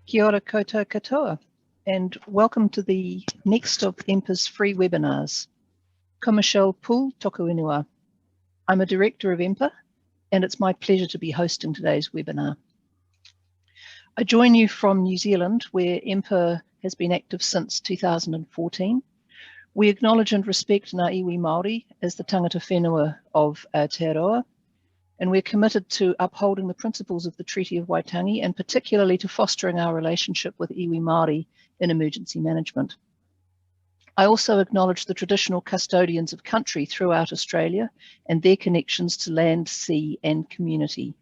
Kia ora koutou katoa, and welcome to the next of EMPA's free webinars. Ko Michelle Poole toku ingoa. I'm a director of EMPA, and it's my pleasure to be hosting today's webinar. I join you from New Zealand, where EMPA has been active since 2014. We acknowledge and respect ngā iwi Māori as the tangata whenua of Aotearoa, and we're committed to upholding the principles of the Treaty of Waitangi, and particularly to fostering our relationship with iwi Māori in emergency management. I also acknowledge the traditional custodians of country throughout Australia and their connections to land, sea and community.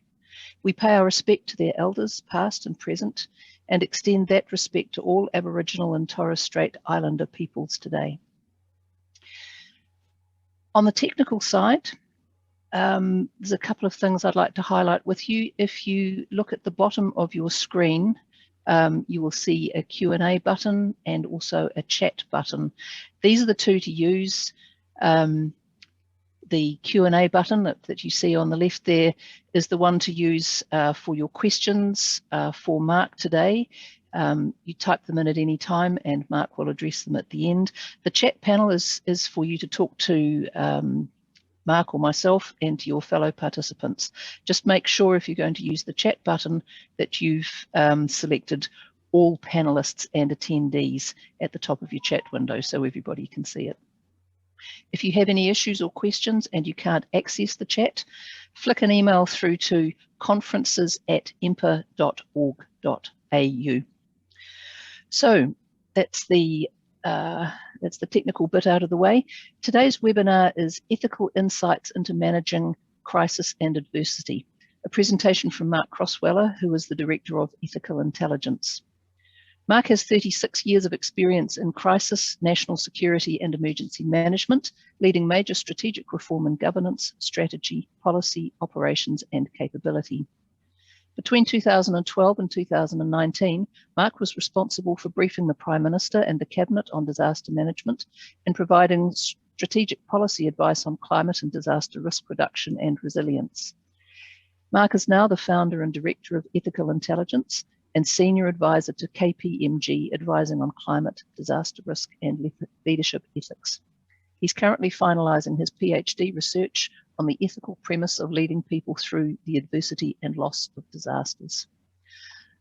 We pay our respect to their elders, past and present, and extend that respect to all Aboriginal and Torres Strait Islander peoples today. On the technical side, there's a couple of things I'd like to highlight with you. If you look at the bottom of your screen, you will see a Q&A button and also a chat button. These are the two to use. The Q&A button that you see on the left there is the one to use for your questions for Mark today. You type them in at any time and Mark will address them at the end. The chat panel is for you to talk to Mark or myself and to your fellow participants. Just make sure if you're going to use the chat button that you've selected all panelists and attendees at the top of your chat window so everybody can see it. If you have any issues or questions and you can't access the chat, flick an email through to conferences@empa.org.au. So that's the technical bit out of the way. Today's webinar is Ethical Insights into Managing Crisis and Adversity, a presentation from Mark Crosweller, who is the Director of Ethical Intelligence. Mark has 36 years of experience in crisis, national security and emergency management, leading major strategic reform in governance, strategy, policy, operations and capability. Between 2012 and 2019, Mark was responsible for briefing the Prime Minister and the Cabinet on disaster management and providing strategic policy advice on climate and disaster risk reduction and resilience. Mark is now the founder and director of Ethical Intelligence and senior advisor to KPMG, advising on climate, disaster risk and leadership ethics. He's currently finalising his PhD research on the ethical premise of leading people through the adversity and loss of disasters.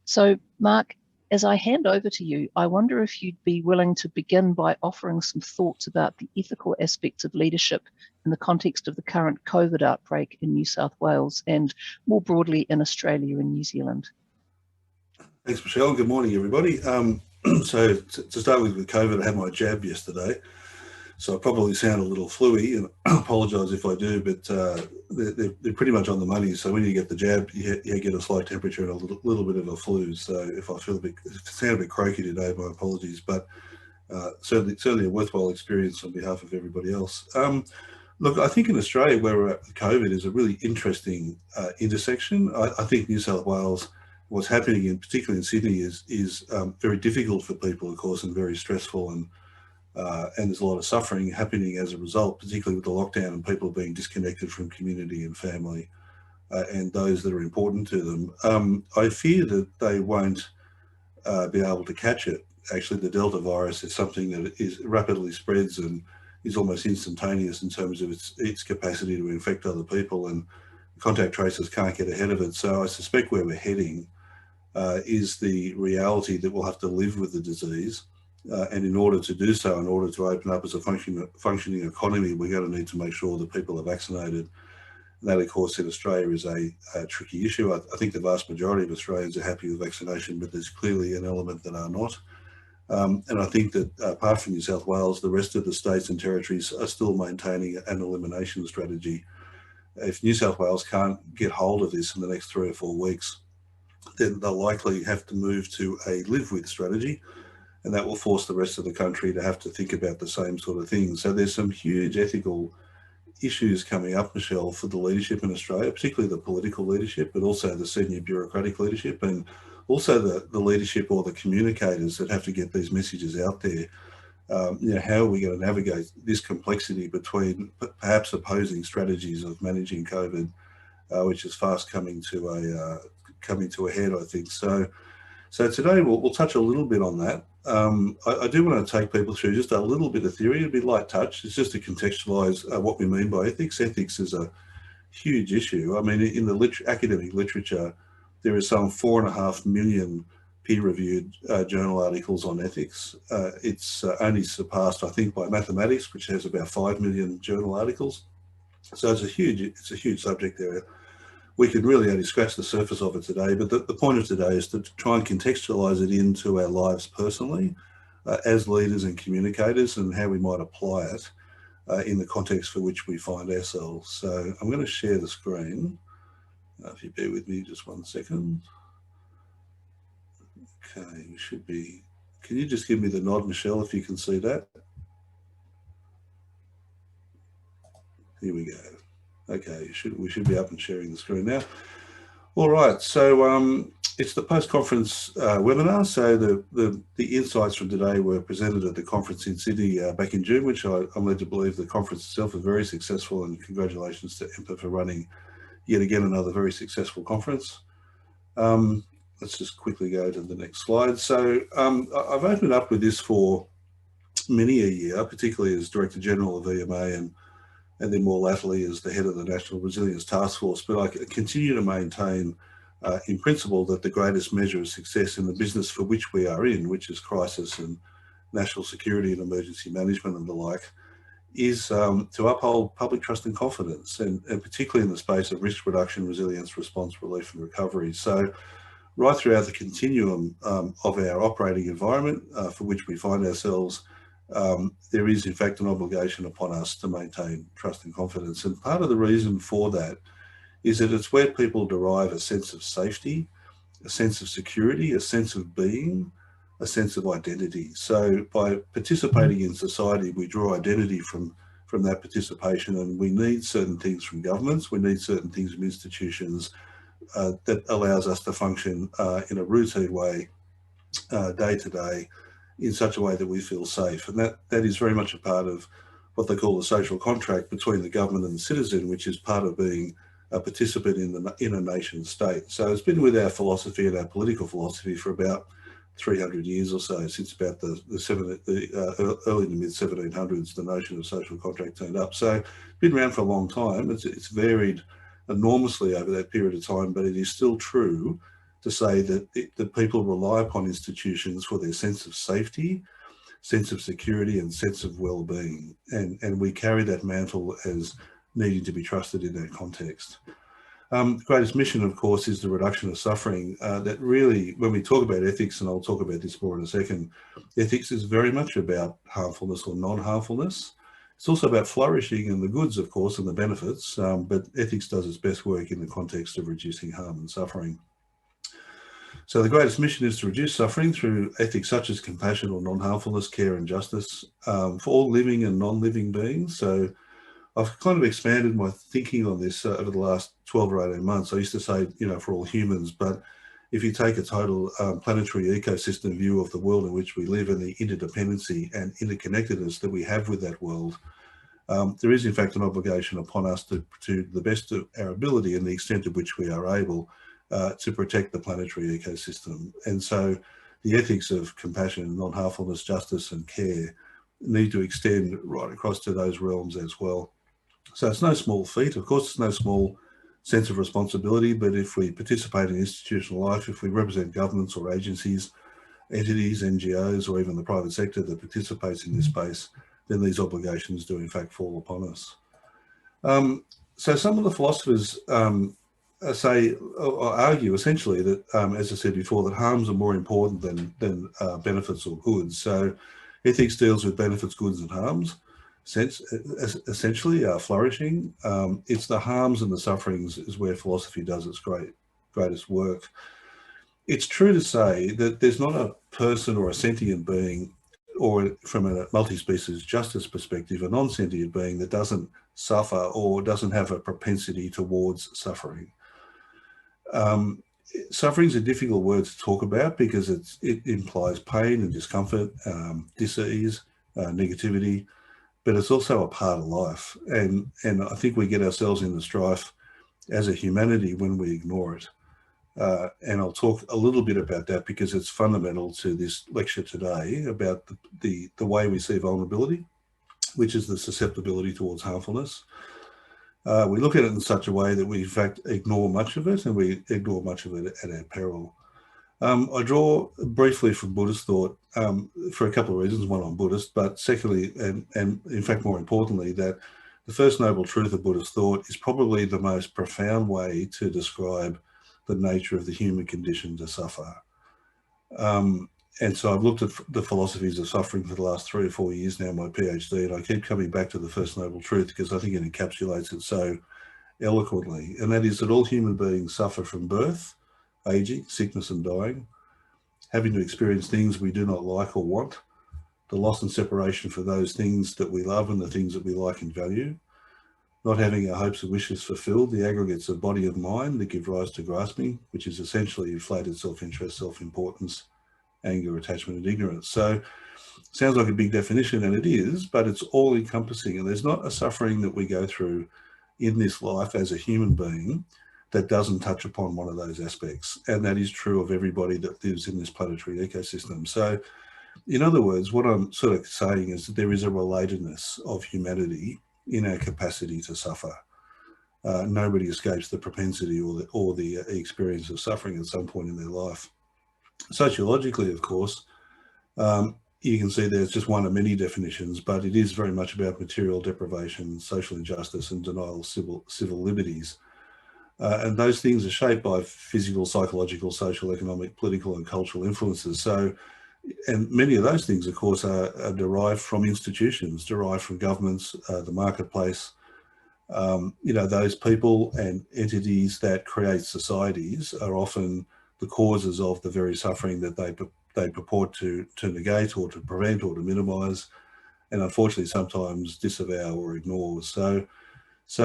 So, Mark, as I hand over to you, I wonder if you'd be willing to begin by offering some thoughts about the ethical aspects of leadership in the context of the current COVID outbreak in New South Wales and more broadly in Australia and New Zealand. Thanks, Michelle. Good morning, everybody. So to start with COVID, I had my jab yesterday. So I probably sound a little fluey, and I apologise if I do, but they're pretty much on the money. So when you get the jab, you get a slight temperature and a little bit of a flu. So if I sound a bit croaky today, my apologies, but certainly a worthwhile experience on behalf of everybody else. Look, I think in Australia, where we're at with COVID is a really interesting intersection. I think New South Wales, what's happening, particularly in Sydney, is very difficult for people, of course, and very stressful, and there's a lot of suffering happening as a result, particularly with the lockdown and people being disconnected from community and family and those that are important to them. I fear that they won't be able to catch it. Actually, the Delta virus is something that rapidly spreads and is almost instantaneous in terms of its capacity to infect other people, and contact tracers can't get ahead of it. So I suspect where we're heading is the reality that we'll have to live with the disease. And in order to do so, in order to open up as a functioning economy, we're going to need to make sure that people are vaccinated. And that, of course, in Australia is a tricky issue. I think the vast majority of Australians are happy with vaccination, but there's clearly an element that are not. And I think that apart from New South Wales, the rest of the states and territories are still maintaining an elimination strategy. If New South Wales can't get hold of this in the next 3 or 4 weeks, then they'll likely have to move to a live with strategy. And that will force the rest of the country to have to think about the same sort of things. So there's some huge ethical issues coming up, Michelle, for the leadership in Australia, particularly the political leadership, but also the senior bureaucratic leadership, and also the leadership or the communicators that have to get these messages out there. How are we going to navigate this complexity between perhaps opposing strategies of managing COVID, which is fast coming to a head, I think. So So today we'll touch a little bit on that. I do want to take people through just a little bit of theory. It'll be light touch. It's just to contextualise what we mean by ethics. Ethics is a huge issue. I mean, in the academic literature, there is some 4.5 million peer-reviewed journal articles on ethics. It's only surpassed, I think, by mathematics, which has about 5 million journal articles. So it's a huge subject area. We could really only scratch the surface of it today, but the point of today is to try and contextualise it into our lives personally, as leaders and communicators, and how we might apply it in the context for which we find ourselves. So I'm going to share the screen. If you bear with me just 1 second. Okay, we should be, can you just give me the nod, Michelle, if you can see that? Here we go. Okay, we should be up and sharing the screen now. All right, so it's the post-conference webinar. So the insights from today were presented at the conference in Sydney back in June, which I'm led to believe the conference itself was very successful, and congratulations to EMPA for running yet again another very successful conference. Let's just quickly go to the next slide. So I've opened up with this for many a year, particularly as Director General of EMA and then more latterly as the head of the National Resilience Task Force. But I continue to maintain in principle that the greatest measure of success in the business for which we are in, which is crisis and national security and emergency management and the like, is to uphold public trust and confidence, and particularly in the space of risk reduction, resilience, response, relief and recovery. So right throughout the continuum of our operating environment for which we find ourselves, there is in fact an obligation upon us to maintain trust and confidence. And part of the reason for that is that it's where people derive a sense of safety, a sense of security, a sense of being, a sense of identity. So by participating in society, we draw identity from that participation, and we need certain things from governments, we need certain things from institutions that allows us to function in a routine way, day to day, in such a way that we feel safe. And that is very much a part of what they call the social contract between the government and the citizen, which is part of being a participant in a nation state. So it's been with our philosophy and our political philosophy for about 300 years or so, since about the early to mid 1700s, the notion of social contract turned up. So it's been around for a long time. It's varied enormously over that period of time, but it is still true to say that people rely upon institutions for their sense of safety, sense of security and sense of well-being. And we carry that mantle as needing to be trusted in that context. The greatest mission, of course, is the reduction of suffering. That really, when we talk about ethics, and I'll talk about this more in a second, ethics is very much about harmfulness or non-harmfulness. It's also about flourishing and the goods, of course, and the benefits, but ethics does its best work in the context of reducing harm and suffering. So the greatest mission is to reduce suffering through ethics such as compassion or non-harmfulness, care and justice for all living and non-living beings. So I've kind of expanded my thinking on this over the last 12 or 18 months. I used to say, for all humans, but if you take a total planetary ecosystem view of the world in which we live and the interdependency and interconnectedness that we have with that world, there is in fact an obligation upon us to the best of our ability and the extent to which we are able to protect the planetary ecosystem. And so the ethics of compassion, non-harmfulness, justice and care need to extend right across to those realms as well. So it's no small feat. Of course, it's no small sense of responsibility, but if we participate in institutional life, if we represent governments or agencies, entities, NGOs, or even the private sector that participates in this space, then these obligations do in fact fall upon us. So some of the philosophers say or argue essentially that, as I said before, that harms are more important than benefits or goods. So ethics deals with benefits, goods and harms. Essentially flourishing. It's the harms and the sufferings is where philosophy does its greatest work. It's true to say that there's not a person or a sentient being, or from a multi-species justice perspective, a non-sentient being that doesn't suffer or doesn't have a propensity towards suffering. Suffering is a difficult word to talk about because it implies pain and discomfort, dis-ease, negativity, but it's also a part of life. And I think we get ourselves in the strife as a humanity when we ignore it. And I'll talk a little bit about that because it's fundamental to this lecture today about the way we see vulnerability, which is the susceptibility towards harmfulness. We look at it in such a way that we in fact ignore much of it, and we ignore much of it at our peril. I draw briefly from Buddhist thought for a couple of reasons. One, I'm Buddhist, but secondly, and in fact more importantly, that the first noble truth of Buddhist thought is probably the most profound way to describe the nature of the human condition to suffer. And so I've looked at the philosophies of suffering for the last 3 or 4 years now, my PhD, and I keep coming back to the first noble truth because I think it encapsulates it so eloquently, and that is that all human beings suffer from birth, aging, sickness and dying, having to experience things we do not like or want, the loss and separation for those things that we love and the things that we like and value, not having our hopes and wishes fulfilled, the aggregates of body and mind that give rise to grasping, which is essentially inflated self-interest, self-importance, anger, attachment and ignorance. So sounds like a big definition, and it is, but it's all encompassing, and there's not a suffering that we go through in this life as a human being that doesn't touch upon one of those aspects, and that is true of everybody that lives in this planetary ecosystem. So in other words, what I'm sort of saying is that there is a relatedness of humanity in our capacity to suffer. Nobody escapes the propensity or the experience of suffering at some point in their life. Sociologically, of course, you can see there's just one of many definitions, but it is very much about material deprivation, social injustice and denial of civil liberties. And those things are shaped by physical, psychological, social, economic, political and cultural influences. So, and many of those things, of course, are derived from institutions, derived from governments, the marketplace. Those people and entities that create societies are often the causes of the very suffering that they purport to negate or to prevent or to minimise, and unfortunately sometimes disavow or ignore. So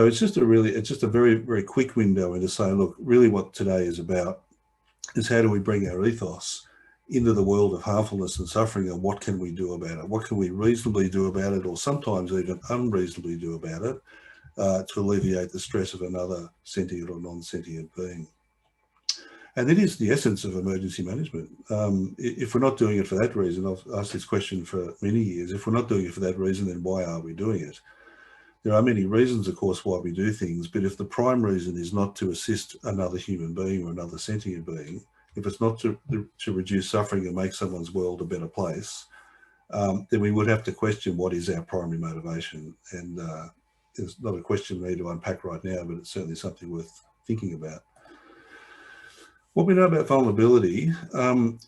it's just a very, very quick window into saying, look, really what today is about is how do we bring our ethos into the world of harmfulness and suffering, and what can we do about it? What can we reasonably do about it, or sometimes even unreasonably do about it, to alleviate the stress of another sentient or non-sentient being? And that is the essence of emergency management. If we're not doing it for that reason, I've asked this question for many years, if we're not doing it for that reason, then why are we doing it? There are many reasons, of course, why we do things, but if the prime reason is not to assist another human being or another sentient being, if it's not to reduce suffering and make someone's world a better place, then we would have to question what is our primary motivation. And it's not a question for me to unpack right now, but it's certainly something worth thinking about. What we know about vulnerability,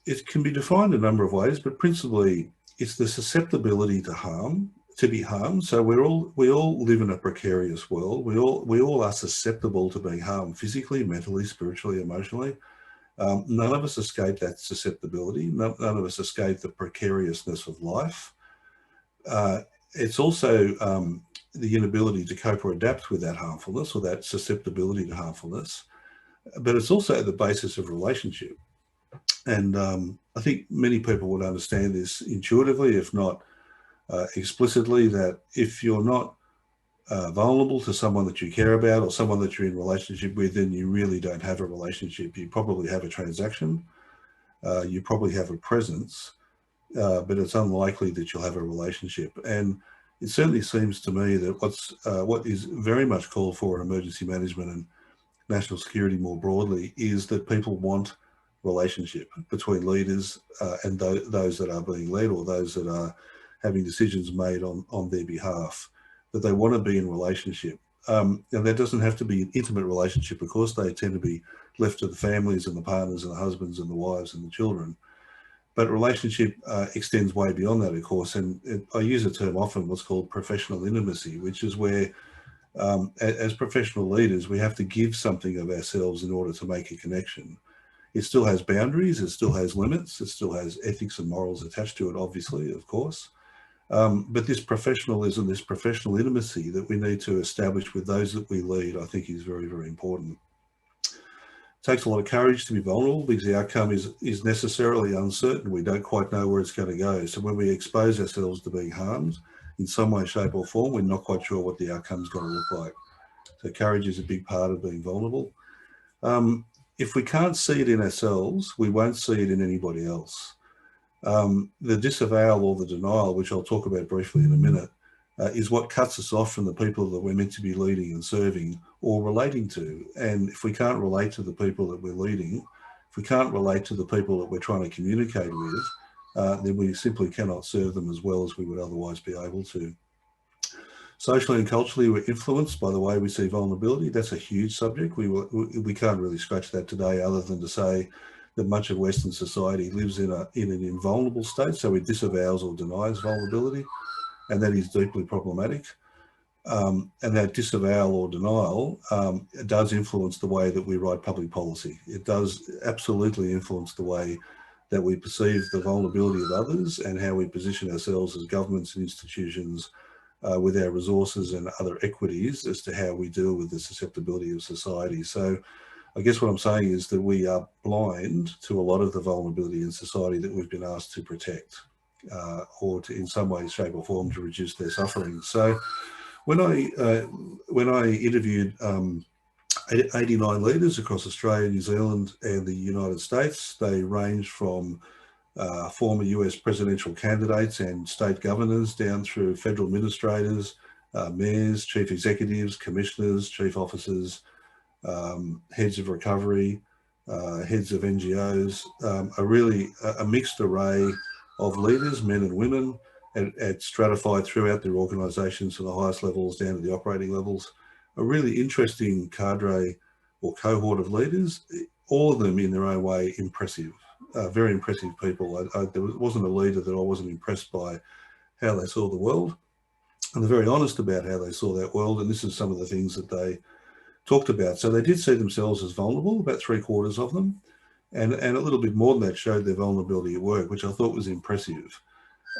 it can be defined a number of ways, but principally it's the susceptibility to be harmed. So we all live in a precarious world. We all are susceptible to being harmed physically, mentally, spiritually, emotionally. None of us escape that susceptibility. None of us escape the precariousness of life. It's also the inability to cope or adapt with that harmfulness or that susceptibility to harmfulness. But it's also the basis of relationship. And I think many people would understand this intuitively, if not explicitly, that if you're not vulnerable to someone that you care about or someone that you're in relationship with, then you really don't have a relationship. You probably have a transaction, you probably have a presence, but it's unlikely that you'll have a relationship. And it certainly seems to me that what is very much called for in emergency management and national security more broadly is that people want relationship between leaders and those that are being led, or those that are having decisions made on their behalf, that they want to be in relationship. And that doesn't have to be an intimate relationship. Of course, they tend to be left to the families and the partners and the husbands and the wives and the children. But relationship extends way beyond that, of course. And I use a term often, what's called professional intimacy, which is where as professional leaders, we have to give something of ourselves in order to make a connection. It still has boundaries, it still has limits, it still has ethics and morals attached to it, obviously, of course. But this professionalism, this professional intimacy that we need to establish with those that we lead, I think is very, very important. It takes a lot of courage to be vulnerable because the outcome is necessarily uncertain. We don't quite know where it's going to go. So when we expose ourselves to being harmed in some way, shape or form, we're not quite sure what the outcome's going to look like. So courage is a big part of being vulnerable. if we can't see it in ourselves, we won't see it in anybody else. The disavowal or the denial, which I'll talk about briefly in a minute, is what cuts us off from the people that we're meant to be leading and serving or relating to. And if we can't relate to the people that we're leading, if we can't relate to the people that we're trying to communicate with, then we simply cannot serve them as well as we would otherwise be able to. Socially and culturally, we're influenced by the way we see vulnerability. That's a huge subject. We can't really scratch that today, other than to say that much of Western society lives in an invulnerable state, so it disavows or denies vulnerability, and that is deeply problematic. And that disavowal or denial does influence the way that we write public policy. It does absolutely influence the way that we perceive the vulnerability of others and how we position ourselves as governments and institutions with our resources and other equities as to how we deal with the susceptibility of society. So I guess what I'm saying is that we are blind to a lot of the vulnerability in society that we've been asked to protect, or to, in some way, shape or form, to reduce their suffering. So when I interviewed 89 leaders across Australia, New Zealand and the United States, they ranged from former US presidential candidates and state governors down through federal administrators, mayors, chief executives, commissioners, chief officers, heads of recovery, heads of NGOs, a mixed array of leaders, men and women, at stratified throughout their organisations from the highest levels down to the operating levels. A really interesting cadre or cohort of leaders, all of them in their own way impressive, very impressive people. There wasn't a leader that I wasn't impressed by how they saw the world. And they're very honest about how they saw that world. And this is some of the things that they talked about. So they did see themselves as vulnerable, about 3/4 of them. And a little bit more than that showed their vulnerability at work, which I thought was impressive.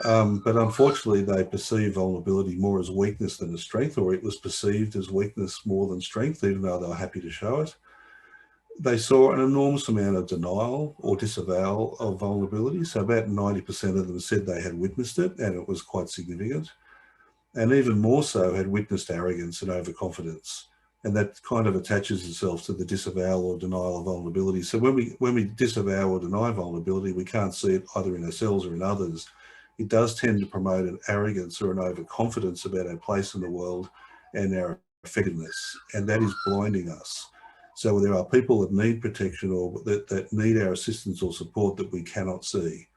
But unfortunately, they perceive vulnerability more as weakness than as strength, or it was perceived as weakness more than strength, even though they were happy to show it. They saw an enormous amount of denial or disavowal of vulnerability. So about 90% of them said they had witnessed it, and it was quite significant. And even more so had witnessed arrogance and overconfidence. And that kind of attaches itself to the disavowal or denial of vulnerability. So when we disavow or deny vulnerability, we can't see it either in ourselves or in others. It does tend to promote an arrogance or an overconfidence about our place in the world and our effectiveness, and that is blinding us. So there are people that need protection or that need our assistance or support that we cannot see.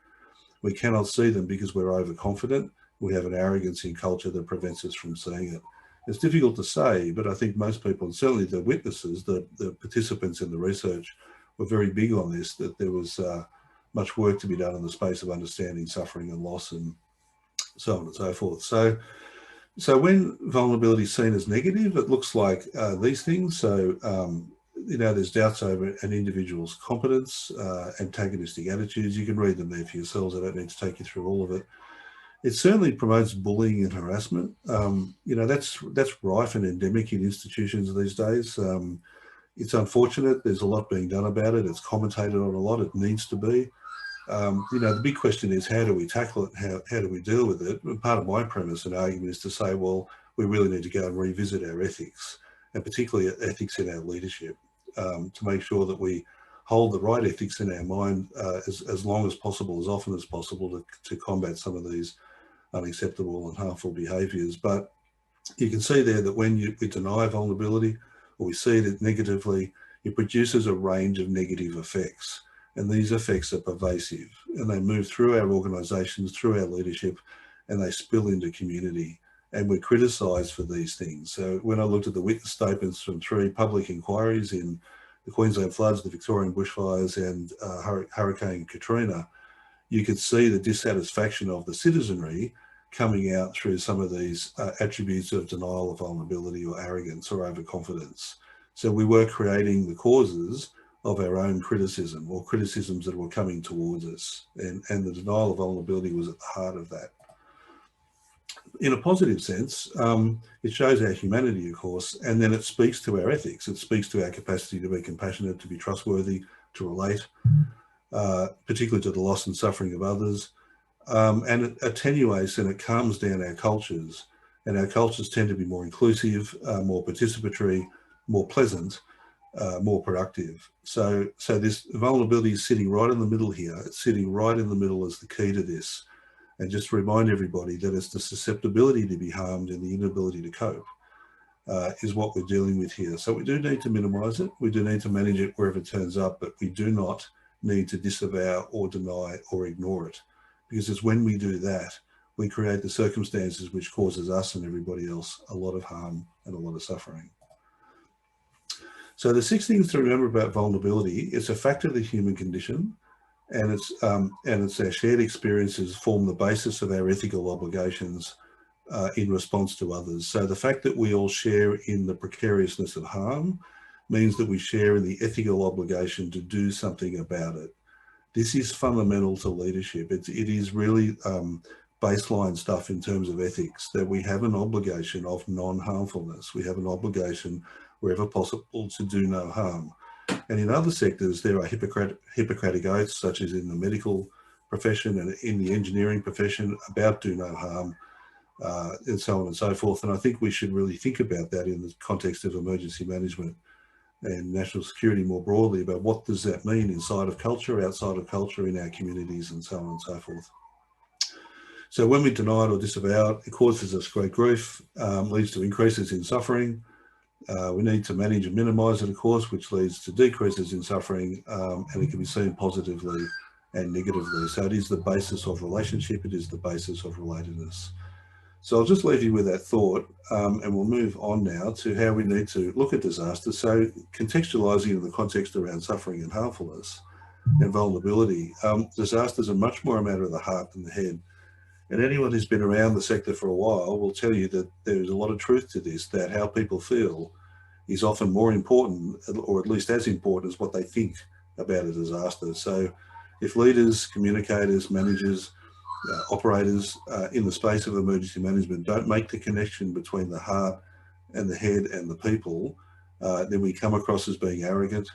We cannot see them because we're overconfident. We have an arrogance in culture that prevents us from seeing it. It's difficult to say, but I think most people, and certainly the witnesses, the participants in the research, were very big on this, that there was much work to be done in the space of understanding suffering and loss and so on and so forth. So when vulnerability is seen as negative, it looks like these things. So, there's doubts over an individual's competence, antagonistic attitudes. You can read them there for yourselves. I don't need to take you through all of it. It certainly promotes bullying and harassment. That's rife and endemic in institutions these days. It's unfortunate. There's a lot being done about it. It's commentated on a lot. It needs to be. The big question is, how do we tackle it? How do we deal with it? And part of my premise and argument is to say, well, we really need to go and revisit our ethics, and particularly ethics in our leadership, to make sure that we hold the right ethics in our mind as long as possible, as often as possible, to combat some of these unacceptable and harmful behaviours. But you can see there that when we deny vulnerability or we see it negatively, it produces a range of negative effects. And these effects are pervasive, and they move through our organisations, through our leadership, and they spill into community. And we're criticised for these things. So when I looked at the witness statements from 3 public inquiries in the Queensland floods, the Victorian bushfires and Hurricane Katrina, you could see the dissatisfaction of the citizenry coming out through some of these attributes of denial of vulnerability or arrogance or overconfidence. So we were creating the causes of our own criticism, or criticisms that were coming towards us. And the denial of vulnerability was at the heart of that. In a positive sense, it shows our humanity, of course, and then it speaks to our ethics. It speaks to our capacity to be compassionate, to be trustworthy, to relate, particularly to the loss and suffering of others. And it attenuates and it calms down our cultures. And our cultures tend to be more inclusive, more participatory, more pleasant, more productive. So this vulnerability is sitting right in the middle here. It's sitting right in the middle as the key to this. And just to remind everybody that it's the susceptibility to be harmed and the inability to cope is what we're dealing with here. So we do need to minimise it. We do need to manage it wherever it turns up, but we do not need to disavow or deny or ignore it. Because it's when we do that, we create the circumstances which causes us and everybody else a lot of harm and a lot of suffering. So the 6 things to remember about vulnerability: it's a fact of the human condition, and it's our shared experiences form the basis of our ethical obligations in response to others. So the fact that we all share in the precariousness of harm means that we share in the ethical obligation to do something about it. This is fundamental to leadership. It is really baseline stuff in terms of ethics, that we have an obligation of non-harmfulness. We have an obligation, wherever possible, to do no harm. And in other sectors, there are Hippocratic oaths, such as in the medical profession and in the engineering profession, about do no harm, and so on and so forth. And I think we should really think about that in the context of emergency management and national security more broadly, about what does that mean inside of culture, outside of culture, in our communities, and so on and so forth. So when we deny it or disavow it, it causes us great grief, leads to increases in suffering. We need to manage and minimise it, of course, which leads to decreases in suffering, and it can be seen positively and negatively. So it is the basis of relationship, it is the basis of relatedness. So I'll just leave you with that thought, and we'll move on now to how we need to look at disasters. So contextualising in the context around suffering and harmfulness and vulnerability, disasters are much more a matter of the heart than the head. And anyone who's been around the sector for a while will tell you that there's a lot of truth to this, that how people feel is often more important, or at least as important, as what they think about a disaster. So if leaders, communicators, managers, operators in the space of emergency management don't make the connection between the heart and the head and the people, then we come across as being arrogant,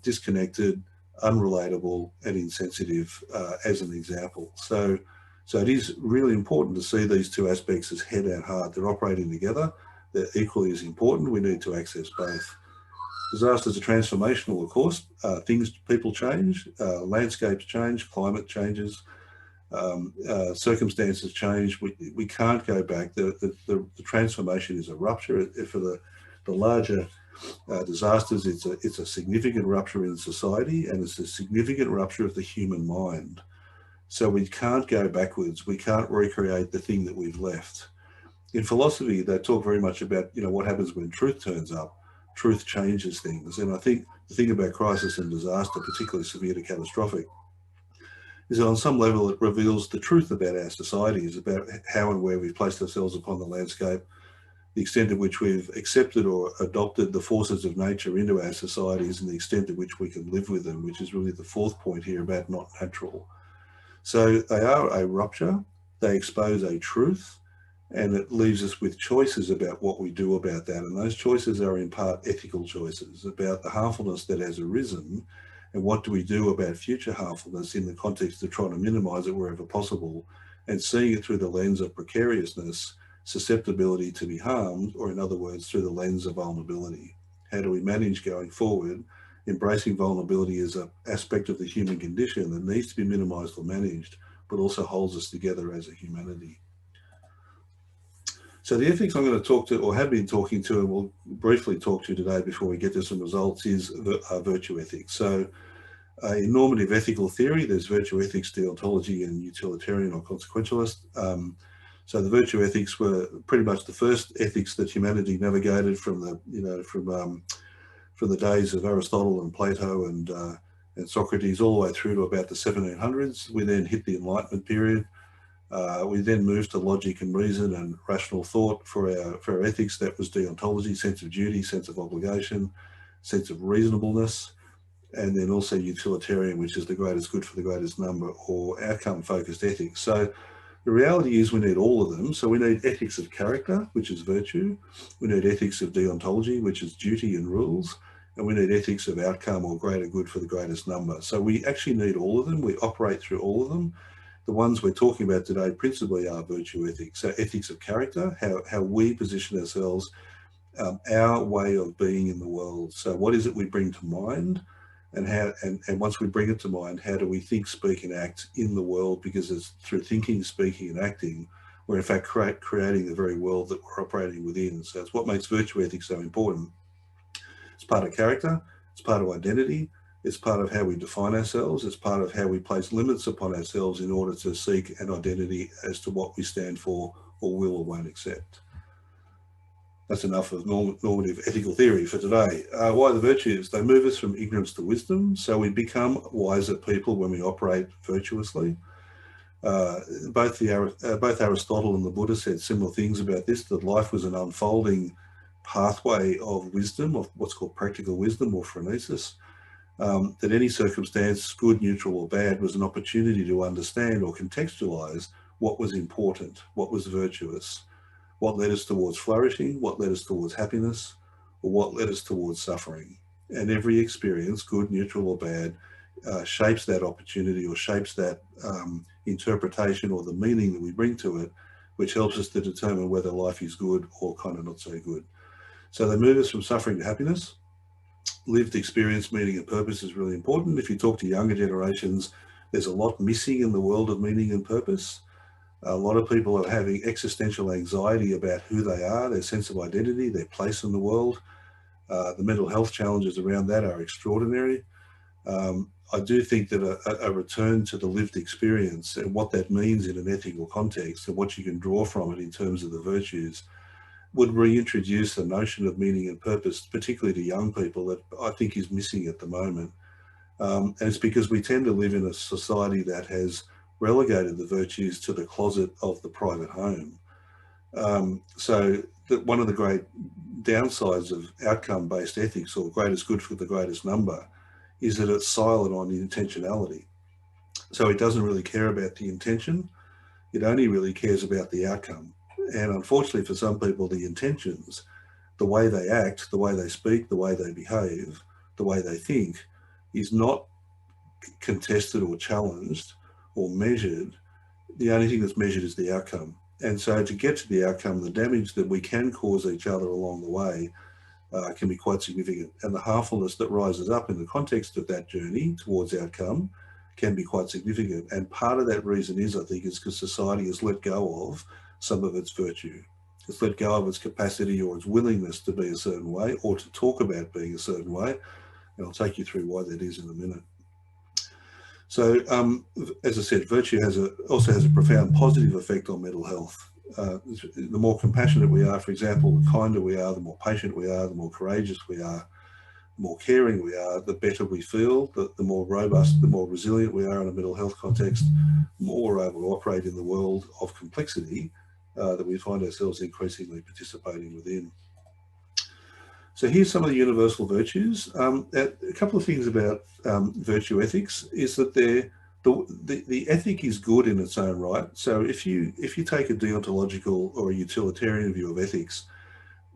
disconnected, unrelatable, and insensitive, as an example. So it is really important to see these two aspects as head and heart. They're operating together. They're equally as important. We need to access both. Disasters are transformational, of course. People change, landscapes change, climate changes, circumstances change. We can't go back. The transformation is a rupture. For the larger disasters, it's a significant rupture in society, and it's a significant rupture of the human mind. So we can't go backwards. We can't recreate the thing that we've left. In philosophy, they talk very much about, what happens when truth turns up. Truth changes things. And I think the thing about crisis and disaster, particularly severe to catastrophic, is that on some level it reveals the truth about our societies, about how and where we've placed ourselves upon the landscape, the extent to which we've accepted or adopted the forces of nature into our societies, and the extent to which we can live with them, which is really the fourth point here about not natural. So they are a rupture, they expose a truth, and it leaves us with choices about what we do about that. And those choices are in part ethical choices about the harmfulness that has arisen, and what do we do about future harmfulness in the context of trying to minimise it wherever possible, and seeing it through the lens of precariousness, susceptibility to be harmed, or in other words, through the lens of vulnerability. How do we manage going forward, embracing vulnerability as an aspect of the human condition that needs to be minimised or managed, but also holds us together as a humanity. So the ethics I'm going to talk to, or have been talking to, and will briefly talk to today before we get to some results, is virtue ethics. So in normative ethical theory, there's virtue ethics, deontology, and utilitarian or consequentialist. So the virtue ethics were pretty much the first ethics that humanity navigated from the days of Aristotle and Plato and Socrates all the way through to about the 1700s. We then hit the Enlightenment period. We then moved to logic and reason and rational thought for our ethics. That was deontology, sense of duty, sense of obligation, sense of reasonableness, and then also utilitarian, which is the greatest good for the greatest number, or outcome-focused ethics. So the reality is we need all of them. So we need ethics of character, which is virtue. We need ethics of deontology, which is duty and rules. And we need ethics of outcome or greater good for the greatest number. So we actually need all of them. We operate through all of them. The ones we're talking about today principally are virtue ethics. So ethics of character, how we position ourselves our way of being in the world. So what is it we bring to mind, and how, and once we bring it to mind, how do we think, speak and act in the world? Because it's through thinking, speaking and acting, we're in fact creating the very world that we're operating within. So it's what makes virtue ethics so important. It's part of character, it's part of identity, it's part of how we define ourselves, it's part of how we place limits upon ourselves in order to seek an identity as to what we stand for or will or won't accept. That's enough of normative ethical theory for today. Why the virtues? They move us from ignorance to wisdom, so we become wiser people when we operate virtuously. Both Aristotle and the Buddha said similar things about this, that life was an unfolding pathway of wisdom, of what's called practical wisdom or phronesis, that any circumstance, good, neutral or bad, was an opportunity to understand or contextualize what was important, what was virtuous, what led us towards flourishing, what led us towards happiness, or what led us towards suffering. And every experience, good, neutral or bad, shapes that opportunity or shapes that interpretation or the meaning that we bring to it, which helps us to determine whether life is good or kind of not so good. So they move us from suffering to happiness. Lived experience, meaning and purpose is really important. If you talk to younger generations, there's a lot missing in the world of meaning and purpose. A lot of people are having existential anxiety about who they are, their sense of identity, their place in the world. The mental health challenges around that are extraordinary. I do think that a return to the lived experience and what that means in an ethical context and what you can draw from it in terms of the virtues would reintroduce the notion of meaning and purpose, particularly to young people, that I think is missing at the moment. And it's because we tend to live in a society that has relegated the virtues to the closet of the private home. So that one of the great downsides of outcome-based ethics, or greatest good for the greatest number, is that it's silent on intentionality. So it doesn't really care about the intention, it only really cares about the outcome. And unfortunately for some people, the intentions, the way they act, the way they speak, the way they behave, the way they think, is not contested or challenged or measured. The only thing that's measured is the outcome. And so to get to the outcome, the damage that we can cause each other along the way can be quite significant. And the harmfulness that rises up in the context of that journey towards outcome can be quite significant. And part of that reason is, I think, is because society has let go of some of its virtue. It's let go of its capacity or its willingness to be a certain way or to talk about being a certain way. And I'll take you through why that is in a minute. So, as I said, virtue also has a profound positive effect on mental health. The more compassionate we are, for example, the kinder we are, the more patient we are, the more courageous we are, the more caring we are, the better we feel, the more robust, the more resilient we are in a mental health context, the more we're able to operate in the world of complexity that we find ourselves increasingly participating within. So here's some of the universal virtues. A couple of things about virtue ethics is that the ethic is good in its own right. So if you take a deontological or a utilitarian view of ethics,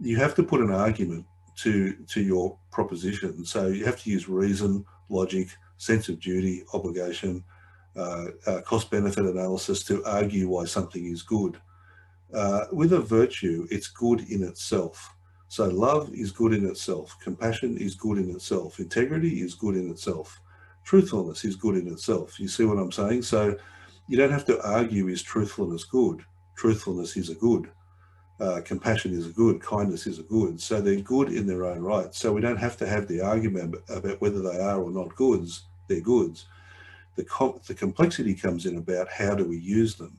you have to put an argument to your proposition. So you have to use reason, logic, sense of duty, obligation, cost-benefit analysis to argue why something is good. With a virtue, it's good in itself. So love is good in itself. Compassion is good in itself. Integrity is good in itself. Truthfulness is good in itself. You see what I'm saying? So you don't have to argue, is truthfulness good? Truthfulness is a good. Compassion is a good. Kindness is a good. So they're good in their own right. So we don't have to have the argument about whether they are or not goods. They're goods. The complexity comes in about how do we use them.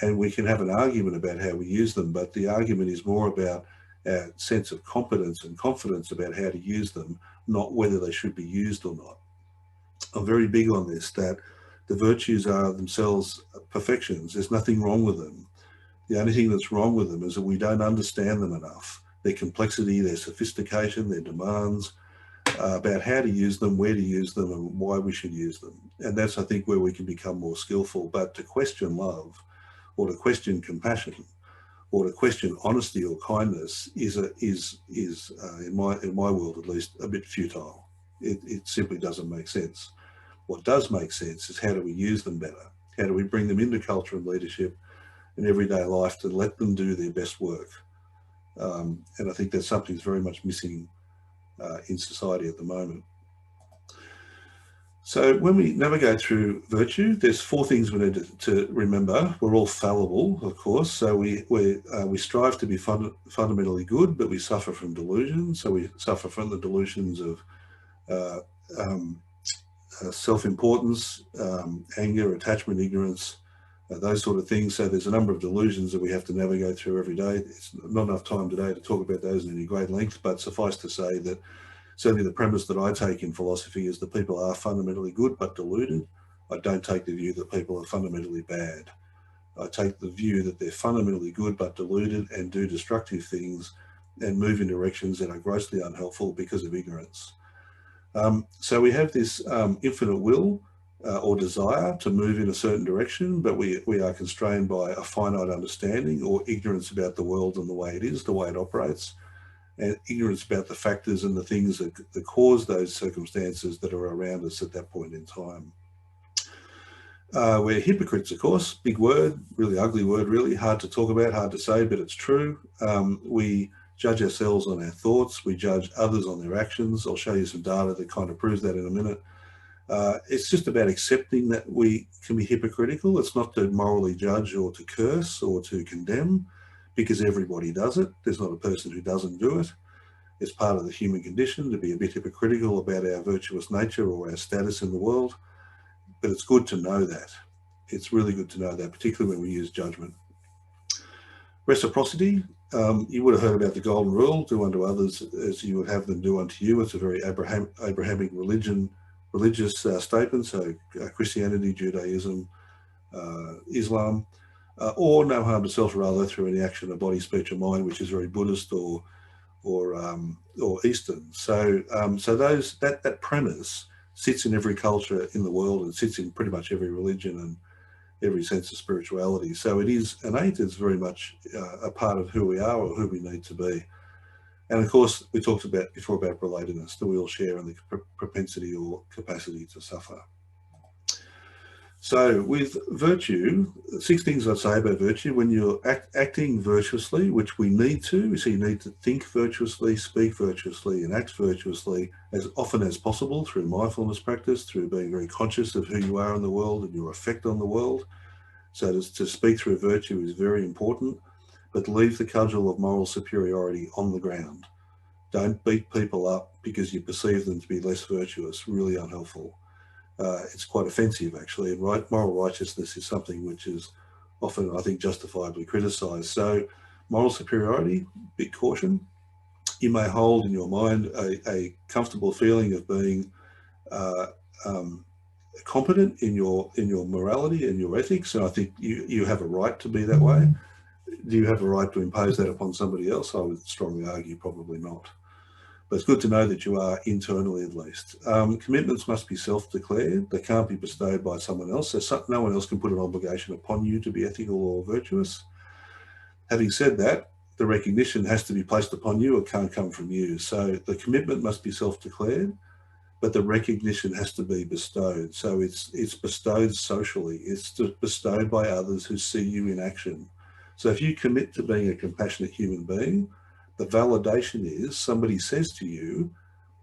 And we can have an argument about how we use them, but the argument is more about our sense of competence and confidence about how to use them, not whether they should be used or not. I'm very big on this, that the virtues are themselves perfections. There's nothing wrong with them. The only thing that's wrong with them is that we don't understand them enough. Their complexity, their sophistication, their demands, about how to use them, where to use them, and why we should use them. And that's, I think, where we can become more skillful. But to question love, or to question compassion, or to question honesty or kindness is in my world at least a bit futile. It simply doesn't make sense. What does make sense is how do we use them better? How do we bring them into culture and leadership in everyday life to let them do their best work? And I think that's something that's very much missing in society at the moment. So when we navigate through virtue, there's 4 things we need to remember. We're all fallible, of course. So we strive to be fundamentally good, but we suffer from delusions. So we suffer from the delusions of self-importance, anger, attachment, ignorance, those sort of things. So there's a number of delusions that we have to navigate through every day. It's not enough time today to talk about those in any great length, but suffice to say that certainly the premise that I take in philosophy is that people are fundamentally good but deluded. I don't take the view that people are fundamentally bad. I take the view that they're fundamentally good but deluded and do destructive things and move in directions that are grossly unhelpful because of ignorance. So we have this infinite will or desire to move in a certain direction, but we are constrained by a finite understanding or ignorance about the world and the way it is, the way it operates, and ignorance about the factors and the things that cause those circumstances that are around us at that point in time. We're hypocrites, of course. Big word, really ugly word, really hard to talk about, hard to say, but it's true. We judge ourselves on our thoughts. We judge others on their actions. I'll show you some data that kind of proves that in a minute. It's just about accepting that we can be hypocritical. It's not to morally judge or to curse or to condemn, because everybody does it. There's not a person who doesn't do it. It's part of the human condition to be a bit hypocritical about our virtuous nature or our status in the world. But it's good to know that. It's really good to know that, particularly when we use judgment. Reciprocity. You would have heard about the golden rule: do unto others as you would have them do unto you. It's a very Abrahamic religious statement. So Christianity, Judaism, Islam, or no harm to self rather through any action of body, speech, or mind, which is very Buddhist or Eastern. So that premise sits in every culture in the world and sits in pretty much every religion and every sense of spirituality. So it is innate. It's very much a part of who we are or who we need to be. And of course, we talked about before about relatedness, that we all share in the propensity or capacity to suffer. So with virtue, 6 things I'd say about virtue. When you're acting virtuously, which we need to, so you need to think virtuously, speak virtuously, and act virtuously as often as possible through mindfulness practice, through being very conscious of who you are in the world and your effect on the world. So to speak through virtue is very important, but leave the cudgel of moral superiority on the ground. Don't beat people up because you perceive them to be less virtuous, really unhelpful. It's quite offensive, actually. Moral righteousness is something which is often, I think, justifiably criticised. So moral superiority, big caution. You may hold in your mind a comfortable feeling of being competent in your morality and your ethics, and I think you have a right to be that way. Do you have a right to impose that upon somebody else? I would strongly argue probably not. But it's good to know that you are internally, at least. Commitments must be self-declared. They can't be bestowed by someone else. So no one else can put an obligation upon you to be ethical or virtuous. Having said that, the recognition has to be placed upon you. It can't come from you. So the commitment must be self-declared, but the recognition has to be bestowed. So it's bestowed socially. It's bestowed by others who see you in action. So if you commit to being a compassionate human being, the validation is somebody says to you,